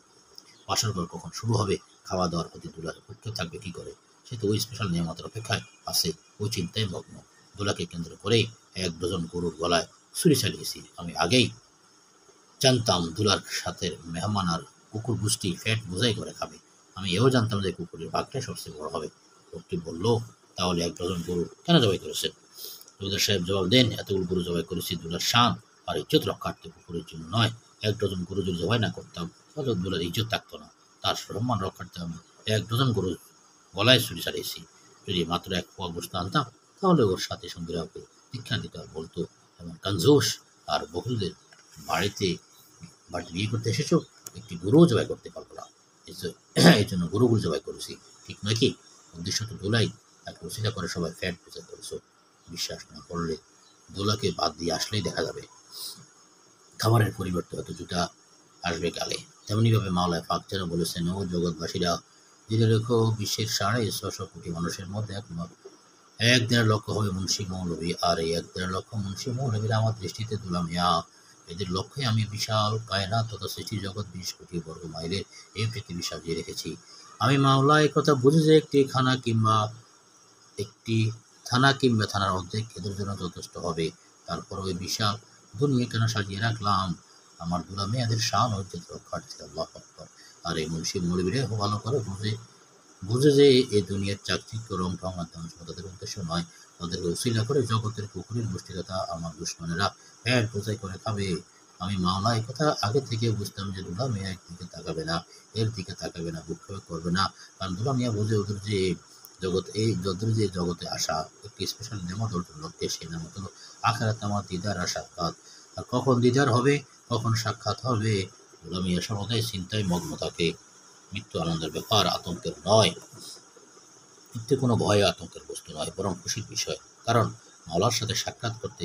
বাসর ঘর কখন শুরু হবে। খাওয়া দাওয়ার প্রতি দুলার উত্তর থাকবে কি করে? সে তো ওই স্পেশাল নিয়ামতের অপেক্ষায় আছে, ওই চিন্তায় মগ্ন। দুলাকে কেন্দ্র করে 1 ডজন গরুর গলায় ছুরি চালিয়েছি। আমি আগেই জানতাম দুলার সাথে মেহমান আর কুকুর গোষ্ঠী ফ্যাট বোঝাই করে খাবে। আমি এও জানতাম যে কুকুরের ভাগটাই সবচেয়ে বড় হবে। লোকটি বলল, তাহলে 1 ডজন গরু কেন জবাই করেছেন? জমিদার সাহেব জবাব দেন, এতগুলো গরু জবাই করেছি দুলার শান আর ইজ্জত রক্ষার্থে, কুকুরের জন্য নয়। 1 ডজন গরু যদি জবাই না করতাম তাহলে দুলার ইজ্জত থাকতো না। তার সম্মান রক্ষার্থে আমি 1 ডজন গরু গলায় ছুরি চালিয়েছি। যদি মাত্র 1 পোয়া গোস্ত আনতাম তাহলে ওর সাথে সঙ্গীরা ওকে দীক্ষা দিত আর বলতো, এমন কঞ্জুস আর বহুলদের বাড়িতে বিয়ে করতে এসেছো, একটি গরুও জবাই করতে পারবো না। এই জন্য গরুগুলো জবাই করেছি, ঠিক নয় কি? উদ্দেশ্য তো দোলাই, তাকে উচিতা করে সবাই ফ্যাট বোঝা করেছো। বিশ্বাস না করলে দোলাকে বাদ দিয়ে আসলেই দেখা যাবে। খাবারের পরিবর্তে হয়তো জুতা আসবে কালে। তেমনিভাবে মাওলানা পাক যেন বলেছেন, ও জগৎবাসীরা, জেনে রেখো, বিশ্বের 6.5 কোটি মানুষের মধ্যে এক দেড় লক্ষ হবে মুন্সি মৌলভী, আর এই এক দেড় লক্ষ মুন্সি মৌলভীরা আমার দৃষ্টিতে দুলা মিয়া। এদের লক্ষ্যে আমি বিশাল কায়নাত তথা সৃষ্টি জগৎ 20 কোটি বর্গ মাইলের এই পৃথিবী সাজিয়ে রেখেছি। আমি মাওলা কথা বুঝি যে একটি থানা কিংবা থানার অর্ধেক এদের জন্য যথেষ্ট হবে। তারপর ওই বিশাল দুনিয়া কেন সাজিয়ে রাখলাম আমার দুলা মেয়েদের শান ও ইজ্জত রক্ষার্থে। আল্লাহু আকবার। আর এই মুন্সি মৌলভীরা ভালো করে বুঝে যে এই দুনিয়ার চাকচিক্য রং ঢং আর ধ্বংস তাদের উদ্দেশ্য নয়, তাদেরকে উসিলা করে জগতের পুকুরের গোষ্ঠীদাতা আমার দুশ্মনেরা পেট বোঝাই করে খাবে। আমি মাওলা এই কথা আগে থেকে বুঝতাম যে দুলা মিয়া একদিকে তাকাবে না, এর দিকে তাকাবে না, ভূক্ষেপ করবে না। কারণ দুলা মিয়া বোঝে ওদের যে জগতে আসা একটি স্পেশাল নেমত অর্জন লক্ষ্যে, সেই নেমত হলো আখেরাত আমার দিদার আর সাক্ষাৎ। আর কখন দিদার হবে, কখন সাক্ষাৎ হবে, দুলা মিয়া সর্বদাই চিন্তায় মগ্ন থাকে। মৃত্যু আনন্দের ব্যাপার, আতঙ্কের নয়। মৃত্যু কোনো ভয় আতঙ্কের বস্তু নয়, বরং খুশির বিষয়। কারণ মাওলার সাথে সাক্ষাৎ করতে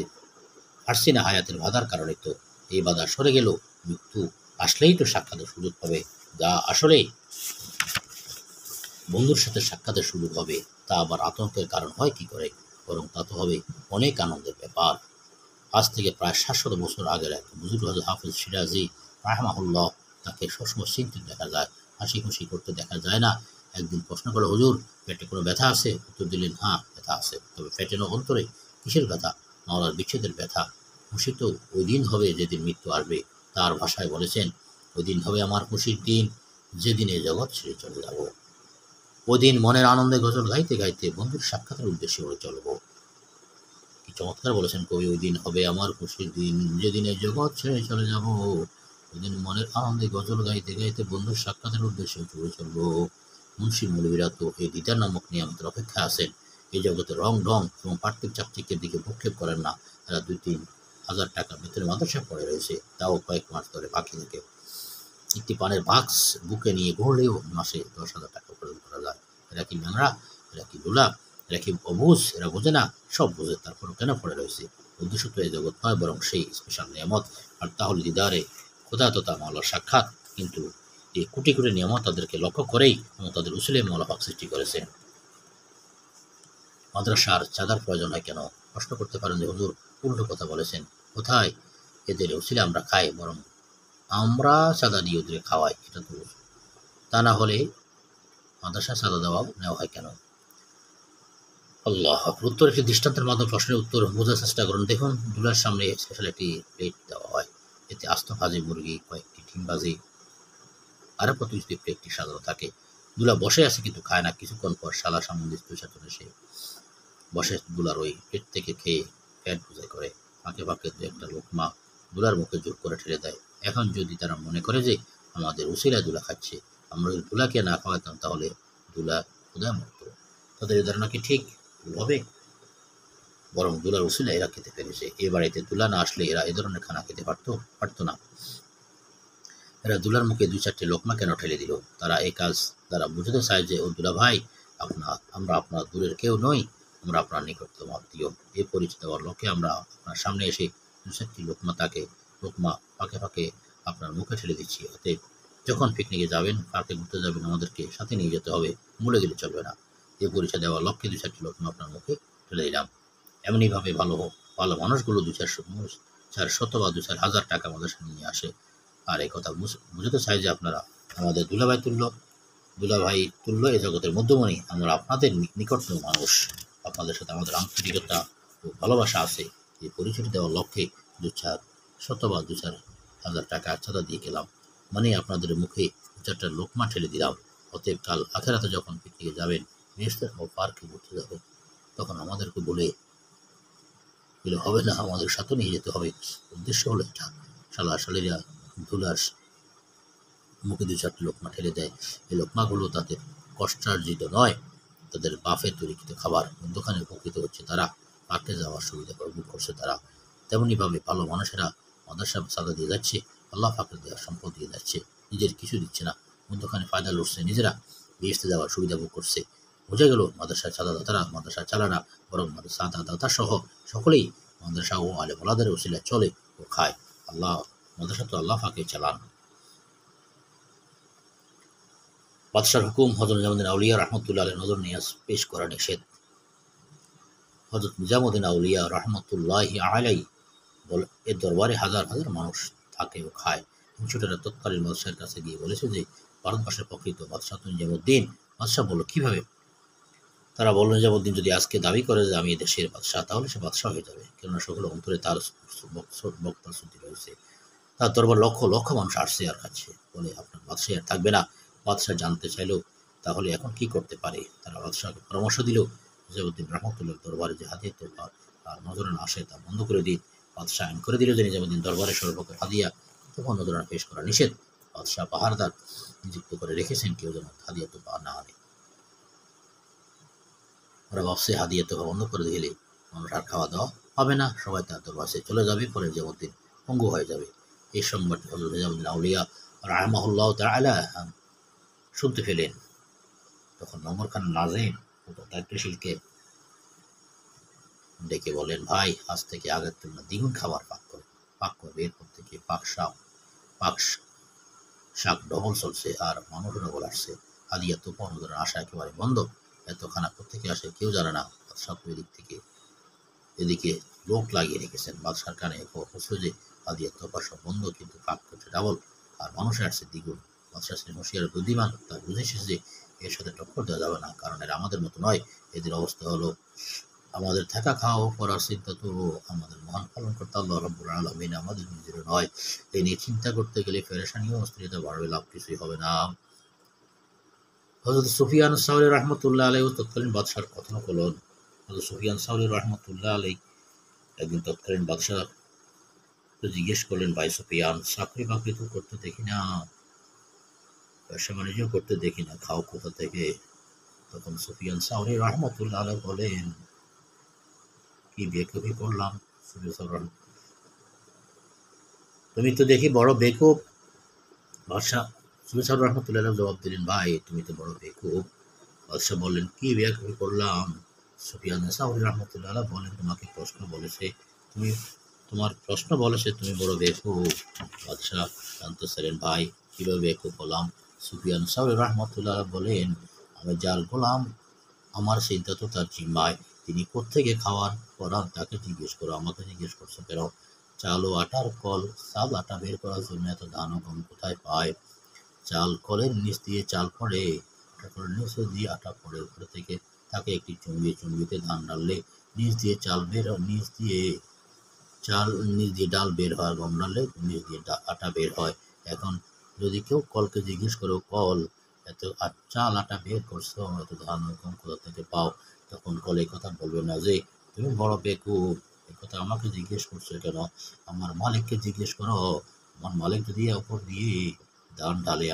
পারছি না হায়াতের বাধার কারণে, তো এই বাধা সরে গেল, মৃত্যু আসলেই তো সাক্ষাতের সুযোগ পাবে। যা আসলে বন্ধুর সাথে সাক্ষাতের সুযোগ হবে, তা আবার আতঙ্কের কারণ হয় কি করে? বরং তা তো হবে অনেক আনন্দের ব্যাপার। আজ থেকে প্রায় 700 বছর আগের এক বুজুর্গ হযরত হাফেজ সিরাজি রাহমাহুল্লাহ, তাকে সবসময় চিন্তিত দেখা যায়, হাসি খুশি করতে দেখা যায় না। একদিন প্রশ্ন করলো, হুজুর, পেটে কোনো ব্যথা আছে? উত্তর দিলেন, হ্যাঁ, ব্যথা আছে। তবে পেটে না, অন্তরে। কিসের ব্যথা? মাওলার বিচ্ছেদের ব্যথা। খুশি তো ওই দিন হবে যেদিন মৃত্যু আসবে। তার ভাষায় বলেছেন, ওই দিন হবে আমার খুশির দিন, যেদিনে জগৎ ছেড়ে চলে যাব। ওই দিন মনের আনন্দে গজল গাইতে গাইতে বন্ধুর সাক্ষাতের উদ্দেশ্যে ওরে চলবো। কি চমৎকার বলেছেন কবি, ওই দিন হবে আমার খুশির দিন, যেদিনে জগৎ ছেড়ে চলে যাব। ওই দিন মনের আনন্দে গজল গাইতে গাইতে বন্ধুর সাক্ষাতের উদ্দেশ্যে চলে চলবো। মুন্সি মৌলভীরা তো এই দিদার নামক নিয়ামতের অপেক্ষা আছেন। এই জগতে রং ঢং এবং পার্থিব চাকচিক্যের দিকে ভ্রুক্ষেপ করেন না। তারা 2-3 হাজার টাকা বেতনে মাদ্রাসায় পড়ে রয়েছে, তাও কয়েক মাস ধরে বাকি থাকে। একটি পানের বাক্স বুকে নিয়ে ঘুরলেও মাসে 10,000 টাকা উপার্জন করা যায়। এরা কি ন্যাংরা? এরা কি লোলা? এরা কি অবুঝ? এরা বোঝে না? সব বোঝে, তারপরও কেন পড়ে রয়েছে? উদ্দেশ্য তো এই জগৎ নয়, বরং সেই স্পেশাল নিয়ামত। আর তাহলে দিদারে খোদা তোতা মাওলার সাক্ষাৎ। কিন্তু এই কোটি কোটি নিয়ামত তাদেরকে লক্ষ্য করেই এবং তাদের উসিলে মাওলা পাক সৃষ্টি করেছেন। মাদ্রাসার চাঁদার প্রয়োজন হয় কেন? প্রশ্ন করতে পারেন যে, হুজুর, উল্টো কথা বলেছেন। কোথায়? এদের উসিলে আমরা খাই, বরং আমরা চাঁদা দিয়ে ওদের খাওয়াই, এটা তো। তা না হলে মাদ্রাসা চাঁদা নেওয়া হয় কেন? আল্লাহ। উত্তর একটি দৃষ্টান্তের মাধ্যমে প্রশ্নের উত্তর বোঝার চেষ্টা করুন। দেখুন, দুলার সামনে স্পেশাল একটি প্লেট দেওয়া হয়, এতে আস্ত ভাজি মুরগি, কয়েকটি ডিম ভাজি, আরো কত কিছু প্লেটটি সাজানো থাকে। দুলা বসে আছে কিন্তু খায় না। কিছুক্ষণ পর শালা সামনে চলে সে বসে দুলার ওই প্লেট থেকে খেয়ে পেট বোঝাই করে। ফাঁকে ফাঁকে দু একটা লোকমা দুলার মুখে জোর করে ঠেলে দেয়। এখন যদি তারা মনে করে যে আমাদের উসিলায় দুলা খাচ্ছে, আমরা যদি দুলাকে না খাওয়াতাম তাহলে দুলা ক্ষুধায় মরত। তাদের এই ধারণা কি ঠিক? হবে? বরং দুলার উসিলায় এরা খেতে পেরেছে। এ বাড়িতে দুলা না আসলে এরা এ ধরনের খানা খেতে পারতো না। এরা দুলার মুখে 2-4টে লোকমা কেন ঠেলে দিল? তারা এই কাজ তারা বুঝতে চায় যে, ও দুলা ভাই, আমরা আপনার দূরের কেউ নই, আমরা আপনার নিকটতম আত্মীয়। এই পরিচিত হওয়ার লক্ষ্যে আমরা আপনার সামনে এসে 2-4টি লোকমা ফাঁকে ফাঁকে আপনার মুখে ঠেলে দিচ্ছি। অতএব যখন পিকনিকে যাবেন, পার্কে ঘুরতে যাবেন, আমাদেরকে সাথে নিয়ে যেতে হবে, ভুলে গেলে চলবে না। এই পরিচয় দেওয়ার লক্ষ্যে 2-4টি লোকমা আপনার মুখে ঠেলে দিলাম। এমনিভাবে ভালো মানুষগুলো 2-400 বা 2-4 হাজার টাকা আমাদের সামনে নিয়ে আসে। আর এই কথা বুঝতে চাই যে আপনারা আমাদের দুলাভাই তুল্য এ জগতের মধ্যমণি। আমরা আপনাদের নিকটতম মানুষ। আপনাদের সাথে আমাদের আন্তরিকতা ও ভালোবাসা আছে। এই পরিচয় দেওয়ার লক্ষ্যে 2-400 বা 2-4 হাজার টাকা চাঁদা দিয়ে গেলাম, মানে আপনাদের মুখে 2-4টা লোকমা ঠেলে দিলাম। অতএব কাল আখেরাতে যখন পিকনিকে যাবেন, বেহেশতের পার্কে ঘুরতে যাবেন, তখন আমাদেরকে বলে হবে না, আমাদের সাথে নিয়ে যেতে হবে। উদ্দেশ্য হলো এটা। শালীরা দুলার মুখে 2-4টি লোকমা ঠেলে দেয়। এই লোকমাগুলো তাদের কষ্টার্জিত নয়, তাদের বাফে তৈরিকৃত খাবার। দোকানে উপকৃত হচ্ছে তারা, পার্কে যাওয়ার সুবিধা বুক করছে তারা। তেমনিভাবে ভালো মানুষেরা মাদ্রাসা চাঁদা দিয়ে যাচ্ছে, আল্লাহ পাকের দেওয়ার সম্পদ দিয়ে যাচ্ছে, নিজের কিছু দিচ্ছে না। দোকানে ফায়দা লুটছে নিজেরা, বেহেশতে যাওয়ার সুবিধা বুক করছে। বোঝা গেল মাদ্রাসার চাঁদাদাতারা মাদ্রাসা চালায় না, বরং চাঁদাদাতা সহ সকলেই মাদ্রাসা ও আলেম ওলাদের উসিলায় চলে ও খায়। মাদ্রাসা তো আল্লাহ পাকে চালান। বাদশার হুকুম, হযরত নিজামুদ্দিন আউলিয়া রহমতুল্লাহ আলাইহির নজর নিয়াজ পেশ করা নিষেধ। হযরত নিজামুদ্দিন আউলিয়া রহমতুল্লাহি আলাইহি এর দরবারে হাজার হাজার মানুষ থাকে ও খায়। ছোটরা তৎকালীন বাদশাহের কাছে গিয়ে বলেছে যে ভারতবর্ষের প্রকৃত বাদশাহ তো নিজামুদ্দিন। বাদশাহ বলল, কিভাবে? তারা বলল, নিজামুদ্দিন যদি আজকে দাবি করে যে আমি দেশের বাদশাহ, তাহলে সে বাদশাহ হয়ে যাবে, কেননা সকল অন্তরে তার বক্তার শ্রুতি রয়েছে। তার দরবার লক্ষ লক্ষ মানুষ আসছে আর খাচ্ছে। বলে, আপনার বাদশাহ আর থাকবে না। বাদশাহ জানতে চাইল তাহলে এখন কি করতে পারে। তারা বাদশাহকে পরামর্শ দিল, নিজামুদ্দিন রহমতুল্লাহ দরবারে যে হাদিয়া তোফা আর নজরানা আসে তা বন্ধ করে দিন। বাদশাহ আইন করে দিল যে নিজামুদ্দিন দরবারে সর্বপ্রকার হাদিয়া তোফা নজরানা পেশ করা নিষেধ। বাদশাহ পাহাড়দার নিযুক্ত করে রেখেছেন, কেউ যেন হাদিয়া তোফা না আনে। ওরা ভাবছে হাদিয়া তোফা বন্ধ করে দিলে মানুষ আর খাওয়া দাওয়া পাবে না, সবাই তার দরবারে চলে যাবে, পরে নিজামুদ্দিন পঙ্গু হয়ে যাবে। এই সংবাদটি হযরত নিজামুদ্দিন আউলিয়া রাহিমাহুল্লাহ তাআলা শুনতে পেলেন। তখন ওমর খান নাজিম দায়িত্বশীলকে ডেকে বলেন, ভাই, আজ থেকে আগের তুলনায় দ্বিগুণ খাবার পাক করবে। এরপর থেকে পাক শাক ডবল চলছে আর মানুষ ডবল আসছে। হাদিয়া তো পনেরো আশা একেবারে বন্ধ। এত খানা কোত্থেকে আসে কেউ জানে না। বাদশাহ এদিকে লোক লাগিয়ে রেখেছেন। বাদশার কানে খবর যে হাদিয়া তোপা সব বন্ধ, কিন্তু পাক করছে ডাবল আর মানুষে আসছে দ্বিগুণ। বাদশাহ ছিলেন হুঁশিয়ার বুদ্ধিমান, তার বুঝেছে যে এর সাথে টক্কর দেওয়া যাবে না, কারণ এরা আমাদের মতো নয়। এদের অবস্থা হলো, আমাদের থাকা খাওয়া পড়ার চিন্তা তো আমাদের মহান পালন করতে আল্লাহ রাব্বুল আলামিন, আমাদের নিজের নয়। এই নিয়ে চিন্তা করতে গেলে পেরেশানি ও অস্থিরতা বাড়বে, লাভ কিছুই হবে না। হযরত সুফিয়ান সাওরী রাহমাতুল্লাহ আলাইহি তৎকালীন বাদশার কথোপকথন। হযরত সুফিয়ান সাওরী রাহমাতুল্লাহ আলাইহি একদিন তৎকালীন বাদশাহ জিজ্ঞেস করলেন, ভাই সুফিয়ান, চাকরি বাকরি তো করতে দেখি না, ব্যবসা বাণিজ্য করতে দেখি না, খাও কোথা থেকে? তখন সুফিয়ান সাওরী রাহমাতুল্লাহ আলাইহি বলেন, কি বেকুবি করলাম? তুমি তো দেখি বড় বেকুব। বাদশাহ সুফিয়ান রহমতুল্লাহ জবাব দিলেন, ভাই তুমি তো বড় বেকুব। বাদশাহ বললেন, কি বেকুবি করলাম? সুফিয়ান সাওরী রাহমাতুল্লাহ বলেন, তোমার প্রশ্ন বলেছে তুমি বড় বেকুব। বাদশাহ জানতে চাইলেন, ভাই কিভাবে বেকুব হলাম? সুফিয়ান সাওরী রাহমাতুল্লাহ বলেন, আমি যার গোলাম, আমার চিন্তা তো তার জিম্মায়। তিনি কোত্থেকে খাওয়ার পড়ান তাকে জিজ্ঞেস করো, আমাকে জিজ্ঞেস করছো কেন? চাল ও আটার কল, চাল আটা বের করার জন্য এত ধান ও গম কোথায় পায়? চাল কলের নিচ দিয়ে চাল পড়ে, কলের নিচে দিয়ে আটা পড়ে, উপরে থেকে তাকে একটি চুঙ্গিতে ধান ডাললে নিচ দিয়ে ডাল বের হয়, গম ডাললে নিচ দিয়ে আটা বের হয়। এখন যদি কেউ কলকে জিজ্ঞেস করো, কল, এত চাল আটা বের করছো, এত ধান ও গম কোথা থেকে পাও? তখন কল এই কথা বলবে না যে তুমি বড় বেকুব, এই কথা আমাকে জিজ্ঞেস করছো কেন? আমার মালিককে জিজ্ঞেস করো। আমার মালিক যদি উপর দিয়ে ধান ঢালে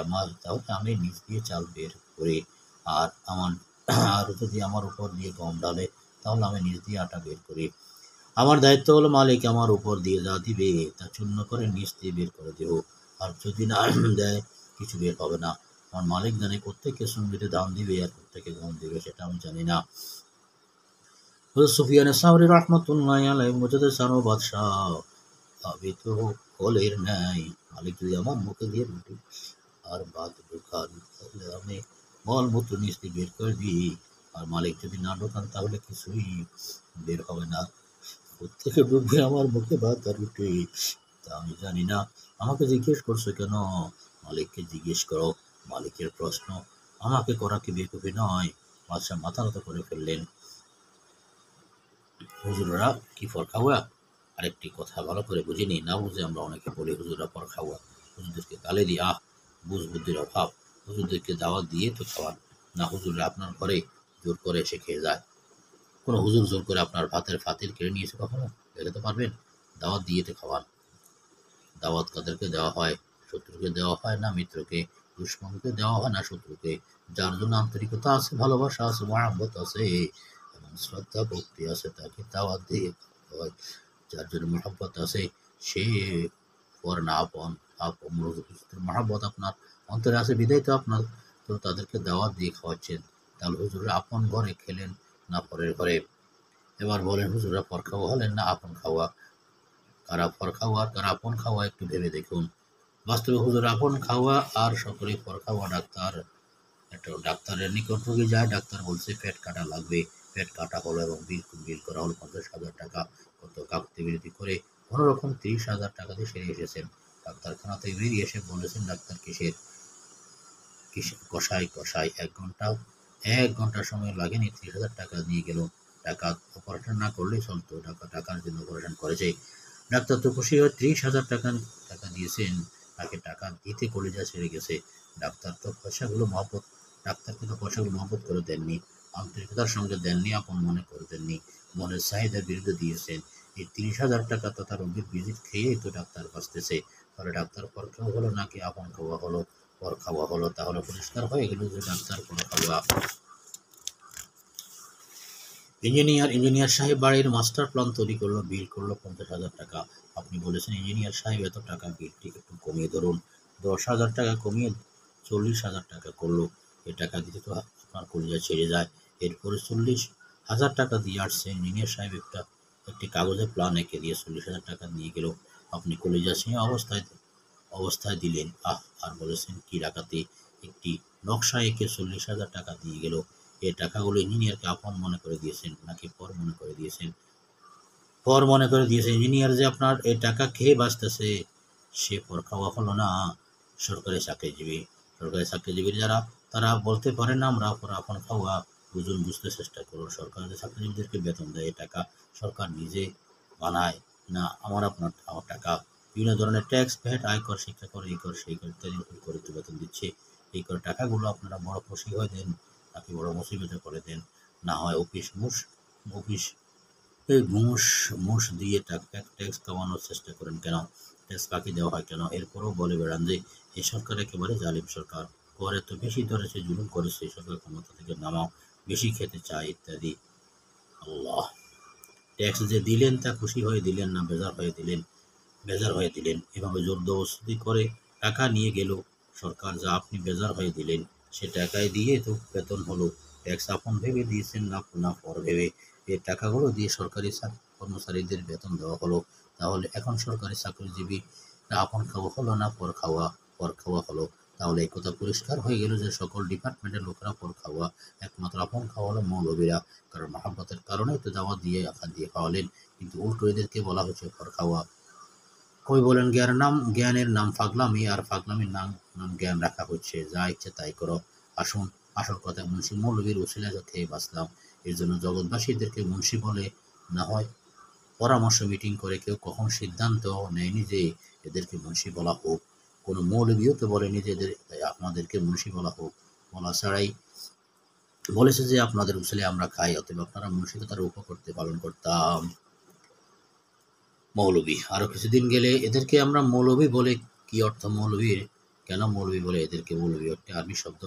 তাহলে আমি নিচ দিয়ে চাল বের করি, আর যদি আমার উপর দিয়ে গম ঢালে তাহলে আমি নিচ দিয়ে আটা বের করি। আমার দায়িত্ব হলো মালিক আমার উপর দিয়ে যা দিবে তা চূর্ণ করে নিচ দিয়ে বের করে দেব, আর যদি না দেয় কিছু বের হবে না। আমার মালিক জানে কোত্থেকে সঙ্গীতে দাম দিবে আর কোত্থেকে গম দিবে, সেটা আমি জানি না। সুফিয়ান সাওরী রাহমাতুল্লাহি আলাইহি মুজাদ্দিদ সানো বাদশাহ, আমি তো ফলের ন্যায়, মালিক যদি আমার মুখে দিয়ে রুটি আর ভাত ঢোকান তাহলে আমি মলমূত্র নিচ দিয়ে বের করে দিই, আর মালিক যদি না ঢোকান তাহলে কিছুই বের হবে না। কোত্থেকে ঢুকবে আমার মুখে ভাত আর রুটি তা আমি জানি না। আমাকে জিজ্ঞেস করছো কেন? মালিককে জিজ্ঞেস করো। মালিকের প্রশ্ন আমাকে করা কি বেকুবি নয়? বাদশাহ মাথা নত করে ফেললেন। হুজুররা কি ফরখাওয়া? আরেকটি কথা ভালো করে বুঝিনি, না বুঝে আমরা অনেকে বলি হুজুররা ফরখাওয়া। হুজুরদেরকে গালি দিয়ে বুঝ বুদ্ধির অভাব। হুজুরদেরকে দাওয়াত দিয়ে তো খাওয়ান না, হুজুররা আপনার ঘরে জোর করে এসে খেয়ে যায়। কোনো হুজুর জোর করে আপনার ভাতের ফাতিল কেড়ে নিয়েছে কখনো? দেখাতে পারবেন? দাওয়াত দিয়ে তো খাওয়ান। দাওয়াত কাদেরকে দেওয়া হয়? শত্রুকে দেওয়া হয় না মিত্রকে? দুশ্মনকে দেওয়া হয় না শত্রুকে? যার জন্য আন্তরিকতা আছে, ভালোবাসা আছে, মহাব্বত আছে এবং শ্রদ্ধা ভক্তি আছে, তাকে দাওয়াত দিয়ে হয়। যার জন্য মহাব্বত আছে সে পর না আপন মহাব্বত আপনার অন্তরে আছে বিদায় তো আপনার তো তাদেরকে দাওয়াত দিয়ে খাওয়াচ্ছেন। তাহলে হুজুররা আপন ঘরে খেলেন না পরের ঘরে? এবার বলেন, হুজুররা পরখাওয়া হলেন না আপন খাওয়া? কারা পরখাওয়া আর কারা আপন খাওয়া একটু ভেবে দেখুন। বাস্তবে হুজুর আপন খাওয়া আর সকলে পরখাওয়া। ডাক্তার একটা ডাক্তারের নিকট রোগী যায়, ডাক্তার বলছে পেট কাটা লাগবে, পেট কাটা হলো এবং বিল করা হলো 50,000 টাকা। কত কাকুতি বিরতি করে কোনোরকম 30,000 টাকা দিয়ে সেরে এসেছেন। ডাক্তারখানা থেকে বেরিয়ে এসে বলেছেন, ডাক্তার কিসের কষাই কষাই 1 ঘন্টা সময় লাগেনি, 30,000 টাকা নিয়ে গেল। টাকা অপারেশন না করলেই চলতো, টাকার জন্য অপারেশন করেছে। ডাক্তার তো খুশি হয়ে 30,000 টাকা টাকা দিয়েছেন, তাকে টাকা দিতে কলিজা ছেড়ে গেছে। ডাক্তার তো পয়সাগুলো মহব্বত ডাক্তারকে তো পয়সাগুলো মহব্বত করে দেননি, আন্তরিকতার সঙ্গে দেননি, আপন মনে করে দেননি, মনের চাহিদার বিরুদ্ধে দিয়েছেন। এই 30,000 টাকা তো তার রোগীর ভিজিট খেয়েই তো ডাক্তার বাঁচতেছে। তাহলে ডাক্তার পর খাওয়া হলো নাকি আপন খাওয়া হলো? পর খাওয়া হলো। তাহলে পরিষ্কার হয়ে গেল যে ডাক্তার পর খাওয়া। ইঞ্জিনিয়ার সাহেব বাড়ির মাস্টার প্ল্যান তৈরি করলো, বিল করলো 50,000 টাকা। আপনি বলেছেন, ইঞ্জিনিয়ার সাহেব এত টাকা, বিলটি একটু কমিয়ে ধরুন। 10,000 টাকা কমিয়ে 40,000 টাকা করলো। এ টাকা দিতে তো আপনার কলিজা ছেড়ে যায়। এরপরে 40,000 টাকা দিয়ে আসছে। ইঞ্জিনিয়ার সাহেব একটি কাগজে প্ল্যান এঁকে দিয়ে 40,000 টাকা নিয়ে গেল। আপনি কলিজা ছিঁড়ে অবস্থায় দিলেন, আর বলেছেন কি ডাকাতি। একটি নকশা এঁকে 40,000 টাকা দিয়ে গেল। এই টাকাগুলো ইঞ্জিনিয়ারকে আপন মনে করে দিয়েছেন নাকি পর মনে করে দিয়েছেন? পর মনে করে দিয়েছেন। ইঞ্জিনিয়ার যে আপনার এই টাকা খেয়ে বাঁচতেছে, সে পর খাওয়া হলো না। সরকারি চাকরিজীবী যারা, তারা বলতে পারে না আমরা পর আপন খাওয়া। বুঝতে চেষ্টা করুন। সরকার যে চাকরিজীবীদেরকে বেতন দেয়, এই টাকা সরকার নিজে বানায় না, আমার টাকা। বিভিন্ন ধরনের ট্যাক্স, ভ্যাট, আয়কর, শিক্ষাকর, এই কর সেই কর ইত্যাদি করে তো বেতন দিচ্ছে। এই করে টাকাগুলো আপনারা বড় খুশি হয়ে দেন নাকি বড় মুসিবতে করে দেন? না হয় অফিস এই ঘুষ দিয়ে ট্যাক্স কামানোর চেষ্টা করেন কেন? ট্যাক্স ফাঁকি দেওয়া হয় কেন? এরপরও বলে বেড়ান যে এই সরকার একেবারে জালিম সরকার, করে তো বেশি ধরেছে, জুলুম করেছে, এই সরকার ক্ষমতা থেকে নামাও, বেশি খেতে চায় ইত্যাদি। আল্লাহ, ট্যাক্স যে দিলেন তা খুশি হয়ে দিলেন না বেজার হয়ে দিলেন? এভাবে জোরদস্তি করে টাকা নিয়ে গেল সরকার, যা আপনি বেজার হয়ে দিলেন। সে টাকায় দিয়ে তো বেতন হলো। ট্যাক্স আপন ভেবে দিয়েছেন না পর ভেবে? এই টাকাগুলো দিয়ে সরকারি কর্মচারীদের বেতন দেওয়া হলো। তাহলে এখন সরকারি চাকরিজীবী আপন খাওয়া হলো না পর খাওয়া হলো? তাহলে এই কথা পরিষ্কার হয়ে গেল যে সকল ডিপার্টমেন্টের লোকেরা পর খাওয়া। একমাত্র আপন খাওয়া হলো মৌলবীরা, কারণ মহাব্বতের কারণেই তো দাওয়াত দিয়ে খাওয়ালেন। কিন্তু উল্টো এদেরকে বলা হচ্ছে পর খাওয়া। কই বলেন জ্ঞানের নাম পাগলামি, আর পাগলামির নাম জ্ঞান রাখা হচ্ছে। যা ইচ্ছে তাই করো। আসুন, আসল কথা, মুন্সি মৌলবীর উসিলায় খেয়ে বাঁচলাম। এর জন্য জগৎবাসীদেরকে মুন্সি বলে না হয় পরামর্শ মিটিং করে কেউ কখন সিদ্ধান্ত নেয়নি যে এদেরকে মুন্সি বলা হোক। কোনো মৌলবীও তো বলেনি যে আপনাদেরকে মুন্সি বলা হোক। বলা ছাড়াই বলেছে যে আপনাদের উসিলে আমরা খাই, অতএব আপনারা মুন্সিকতার উপকর্তে পালন করতাম। মৌলবী, আরো কিছুদিন গেলে এদেরকে আমরা মৌলবী বলে। কি অর্থ মৌলবীর? কেন মৌলবী বলে এদেরকে? মৌলবী একটি আরবি শব্দ,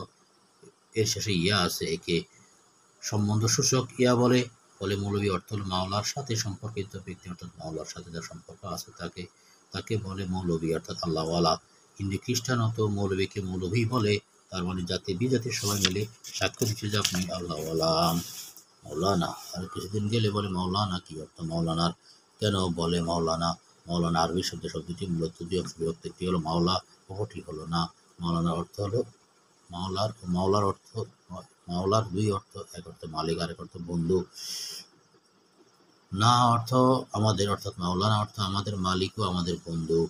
এর শেষে ইয়া আছে, একে সম্বন্ধ সূচক ইয়া বলে। মৌলবী অর্থ হল মাওলার সাথে সম্পর্কিত ব্যক্তি, অর্থাৎ মাওলার সাথে যার সম্পর্ক আছে তাকে বলে মৌলবী, অর্থাৎ আল্লাহওয়ালা। হিন্দু খ্রিস্টানও তো মৌলবীকে মৌলবী বলে। তার মানে জাতি বিজাতির সবাই মিলে সাক্ষ্য দিচ্ছে যে আপনি আল্লাহওয়ালা। মৌলানা, আর কিছুদিন গেলে বলে মাওলানা। কি অর্থ মাওলানার? কেন বলে মাওলানা? মাওলানা আরবি শব্দটি মূলত দুই অংশ বিভক্ত। একটি হলো মাওলা, অপরটি হলো না। মাওলানার অর্থ হলো মাওলার দুই অর্থ, এক অর্থ মালিক, আরেক অর্থ বন্ধু। না অর্থ আমাদের, অর্থাৎ মাওলানা অর্থ আমাদের মালিক ও আমাদের বন্ধু।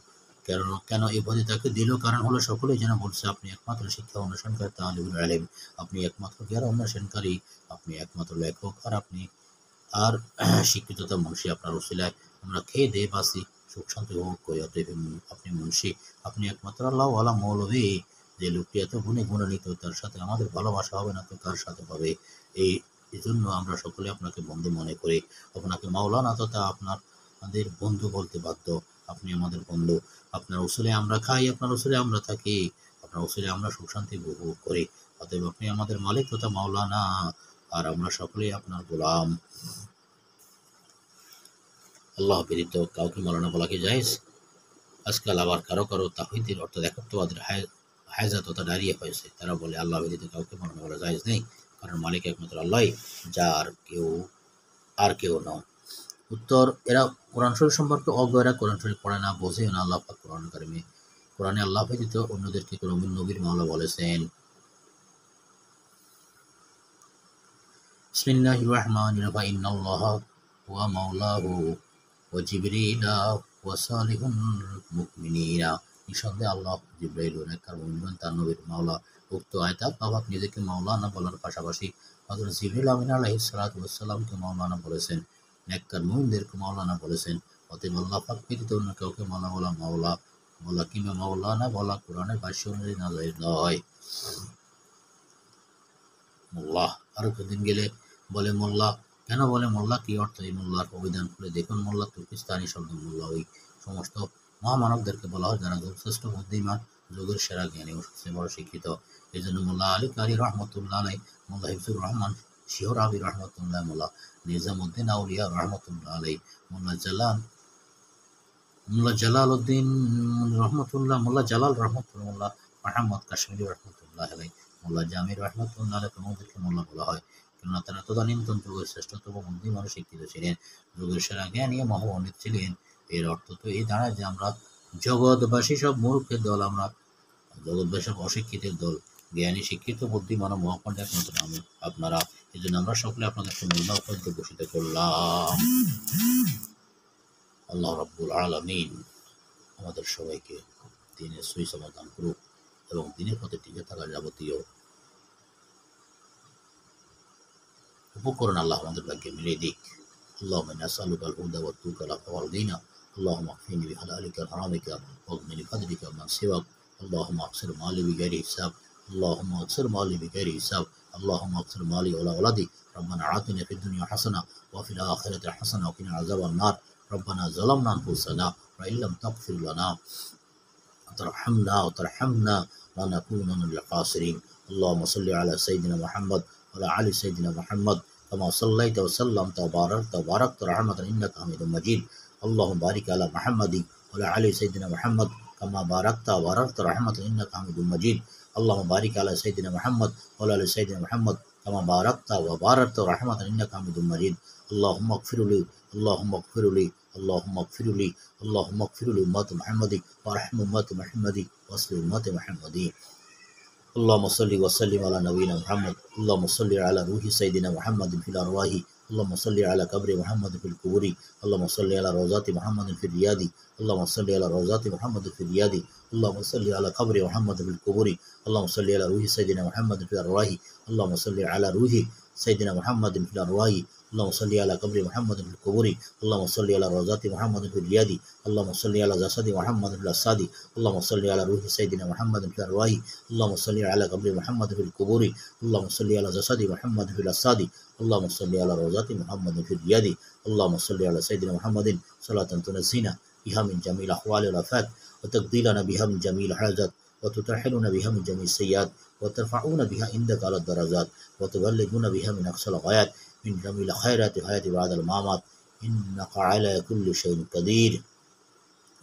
কেন এই উপাধি তাকে দিল? কারণ হলো সকলেই যেন বলছে আপনি একমাত্র শিক্ষা অনুসরণকারী, তালিবুল ইলম, আপনি একমাত্র জ্ঞান অন্বেষণকারী, আপনি একমাত্র লেখক, আর শিক্ষিততা মুন্সি। আপনার উসিলায় আমরা খেয়ে দিয়ে বাঁচি, সুখ শান্তি উপভোগ করি। অতএব আপনি মুন্সি, আপনি একমাত্র আল্লাহওয়ালা মৌলবী। যে লোকটি এত গুণে গুণান্বিত, তার সাথে আমাদের ভালোবাসা হবে না তো কার সাথে হবে? এই জন্য আমরা সকলে আপনাকে বন্ধু মনে করি। আপনাকে মাওলানা তথা আমাদের বন্ধু বলতে বাধ্য। আপনি আমাদের বন্ধু। আপনার উসুলে আমরা খাই, আপনার উসুলে আমরা থাকি, আপনার উসুলে আমরা সুখ শান্তি উপভোগ করি। অতএব আপনি আমাদের মালিক তথা মাওলানা, আর আমরা সকলেই আপনার গোলাম। আল্লাহ ব্যতীত কাউকে মাওলানা বলা কি জায়েজ? আজকাল আবার কারো তাওহীদের অর্থাৎ একত্ববাদের হায়জা তথা ডায়রিয়া হয়েছে। তারা বলে আল্লাহ ব্যতীত কাউকে মাওলানা বলা জায়েজ নেই, কারণ মালিক একমাত্র আল্লাহই, যার কেউ নয়। উত্তর, এরা কোরআন শরীফ সম্পর্কে অজ্ঞ। এরা কোরআন শরীফ পড়ে না, বোঝেও না। আল্লাহ পাক কোরআনে আল্লাহ ব্যতীত অন্যদেরকে কোনো নবীর মাওলা বলেছেন। বিসমিল্লাহির রহমানির রহিম ইন্নাল্লাহা ওয়া মাওলাহু ওয়া জিবরিলা ওয়া সালিহুল মুমিনিনা। নিঃসন্দেহে আল্লাহ, জিবরাইল ও নেককার মুমিনগণ তার নবীর মাওলা। উক্ত আয়াত আল্লাহ নিজেকে মাওলানা বলার পাশাপাশি হযরত জিবরিল আমিন আলাইহিস সালাতু ওয়াস সালামকে মাওলানা বলেছেন, নেককার মুমিনদেরকে মাওলানা বলেছেন। অতএব আল্লাহ পাক ব্যতীত অন্য কাউকে মাওলা কিংবা মাওলানা বলা কোরআনের ভাষ্য অনুযায়ী নাজায়েজ নয়। মোল্লা, আরো কদিন গেলে বলে মোল্লা। কেন বলে মোল্লা, কি অর্থ এই মোল্লার? অভিধান খুলে দেখুন। মোল্লা তুর্কিস্তানি শব্দ। মোল্লা ওই সমস্ত মহামানবদেরকে বলা হয় যারা যুগশ্রেষ্ঠ বুদ্ধিমান, যুগের সেরা জ্ঞানী ও সবচেয়ে বড় শিক্ষিত। এই জন্য মোল্লা আলী কারি রহমতুল্লাহ আলাই, মোল্লা হিফজুর রহমান শিহর আবি রহমতুল্লাহ, মোল্লা নিজামুদ্দিন আউলিয়া রহমতুল্লাহ আলাই, মোল্লা জালাল উদ্দিন রহমতুল্লাহ, মোল্লা জালাল রহমতুল্লাহ, মোল্লা মাহমদ কাশ্মীরি রহমতুল্লাহ আলাই, মোল্লা জামির রহমতুল্লাহ আলাই প্রমুখদেরকে মোল্লা বলা হয়, কেননা তারা তদানীন্তন যুগের শ্রেষ্ঠতম বুদ্ধিমান শিক্ষিত ছিলেন, যুগের সেরা জ্ঞানী ও মহাপণ্ডিত ছিলেন। এর অর্থ তো এই দাঁড়ায় যে আমরা জগৎবাসী সব মূর্খের দল, আমরা জগৎবাসী সব অশিক্ষিতের দল, জ্ঞানী শিক্ষিত বুদ্ধিমান ও মহাপণ্ডিত নতুন আপনারা। এই জন্য আমরা সকলে আপনাদেরকে মোল্লা উপাধিতে ভূষিত করলাম। আল্লাহ রাব্বুল আলামিন আমাদের সবাইকে দিনের সহি সমাধান করুক এবং দিনের পথে টিকে থাকার যাবতীয় উপকরণ আল্লাহ আমাদের ভাগ্যে মিলিয়ে দিক। اللهم إنا نسألك الهدى والتقى والعفو والغنى، اللهم اكفني بحلالك وحرامك واغنني بفضلك عمن سواك، اللهم اقصر مالي بغير حساب، اللهم اقصر مالي بغير حساب، اللهم اقصر مالي ولا ولدي، ربنا آتنا في الدنيا حسنة وفي الآخرة حسنة وقنا عذاب النار، ربنا ظلمنا أنفسنا وإن لم تغفر لنا وترحمنا لنكونن من الخاسرين. اللهم صل على سيدنا محمد وعلى آل سيدنا محمد كما صليت وسلمت وباركت رحمة إنك حميد مجيد. اللهم بارك على محمد وعلى آل سيدنا محمد كما باركت رحمة إنك حميد مجيد. اللهم بارك على سيدنا محمد وعلى آل سيدنا محمد كما باركت رحمة إنك حميد مجيد. اللهم اغفر لي اللهم اغفر لي اللهم اغفر لي اللهم اغفر لأمة محمد وارحم أمة محمد واصلح أمة محمد. اللهم صل وسلم على نبينا محمد. اللهم صل على روح سيدنا محمد في الأرواح. اللهم صل على قبر محمد في القبور. اللهم صل على روضات محمد في الرياض. اللهم صل على روضات محمد في الرياض. اللهم صل على قبر محمد في القبور. اللهم صل على روح سيدنا محمد في الأرواح. اللهم صل على روح سيدنا محمد في الأرواح. اللهم صل على قبر محمد في القبور. اللهم صل على روضات محمد في الرياض. اللهم صل على جسد محمد في الأجساد. اللهم صل على روح سيدنا محمد في الأرواح. اللهم صل على قبر محمد في القبور. اللهم صل على جسد محمد في الأجساد. اللهم صل على روضات محمد في الرياض. اللهم صل على سيدنا محمد صلاة تنسينا بها من جميع الأحوال والآفات وتقضي لنا بها من جميع الحاجات وتطهرنا بها من جميع السيئات وترفعون بها عندك على الدرجات وتبلغون بها من أقصى الغايات من جميع الخيرات الحياة بعد الممات إنك على كل شيء قدير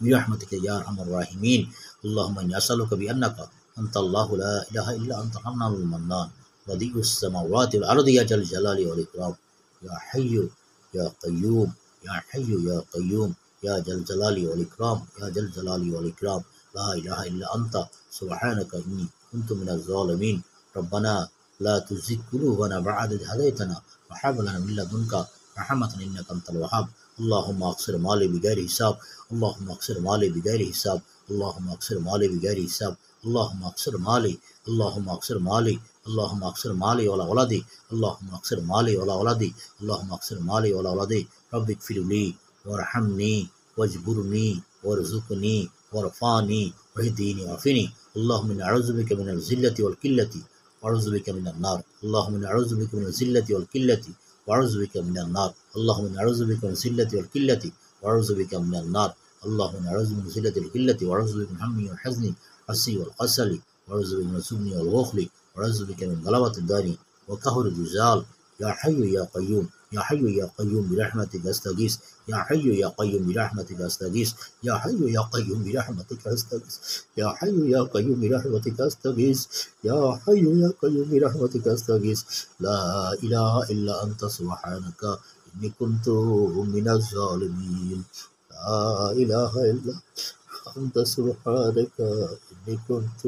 برحمتك يا أرحم الراحمين. اللهم إني أسألك بأنك أنت الله لا إله إلا أنت الحنان المنان بديع السماوات والأرض يا جل الجلال والإكرام يا حي يا قيوم يا حي يا قيوم يا جل الجلال والإكرام يا جل الجلال والإكرام لا إله إلا أنت سبحانك إني كنت من الظالمين. ربنا لا تزغ قلوبنا بعد إذ هديتنا وهب لنا من لدنك رحمة إنك أنت الوهاب. اللهم اقصر مالي بغير حساب. اللهم اقصر مالي بغير حساب. اللهم اقصر مالي بغير حساب. اللهم اقصر مالي. اللهم اقصر مالي. اللهم اقصر مالي ولا ولدي. اللهم اقصر مالي ولا ولدي. اللهم اقصر مالي ولا ولدي. رب اغفر لي وارحمني واجبرني وارزقني وارفعني واهديني وعافني. اللهم إني أعوذ بك من الذلة والقلة وأعوذ بك من النار. اللهم إني أعوذ بك من الذلة والقلة وأعوذ بك من النار. اللهم إني أعوذ بك من الذلة والقلة وأعوذ بك من النار. اللهم إني أعوذ من الذلة والقلة وأعوذ بك من هم والحزن والعسي والكسل وأعوذ بك من الجبن والبخل وأعوذ بك من غلبة الدين وقهر الرجال. يا حي يا قيوم يا حي يا قيوم برحمتك أستغيث. يا حي يا قيوم برحمتك أستغيث. يا حي يا قيوم برحمتك أستغيث. يا حي يا قيوم برحمتك أستغيث. يا حي يا قيوم برحمتك أستغيث. لا إله إلا أنت سبحانك إني كنت من الظالمين. لا إله إلا أنت سبحانك إني كنت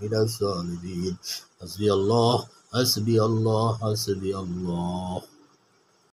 من الظالمين. حسبي الله হাসবি আল্লাহ, হাসবি আল্লাহ।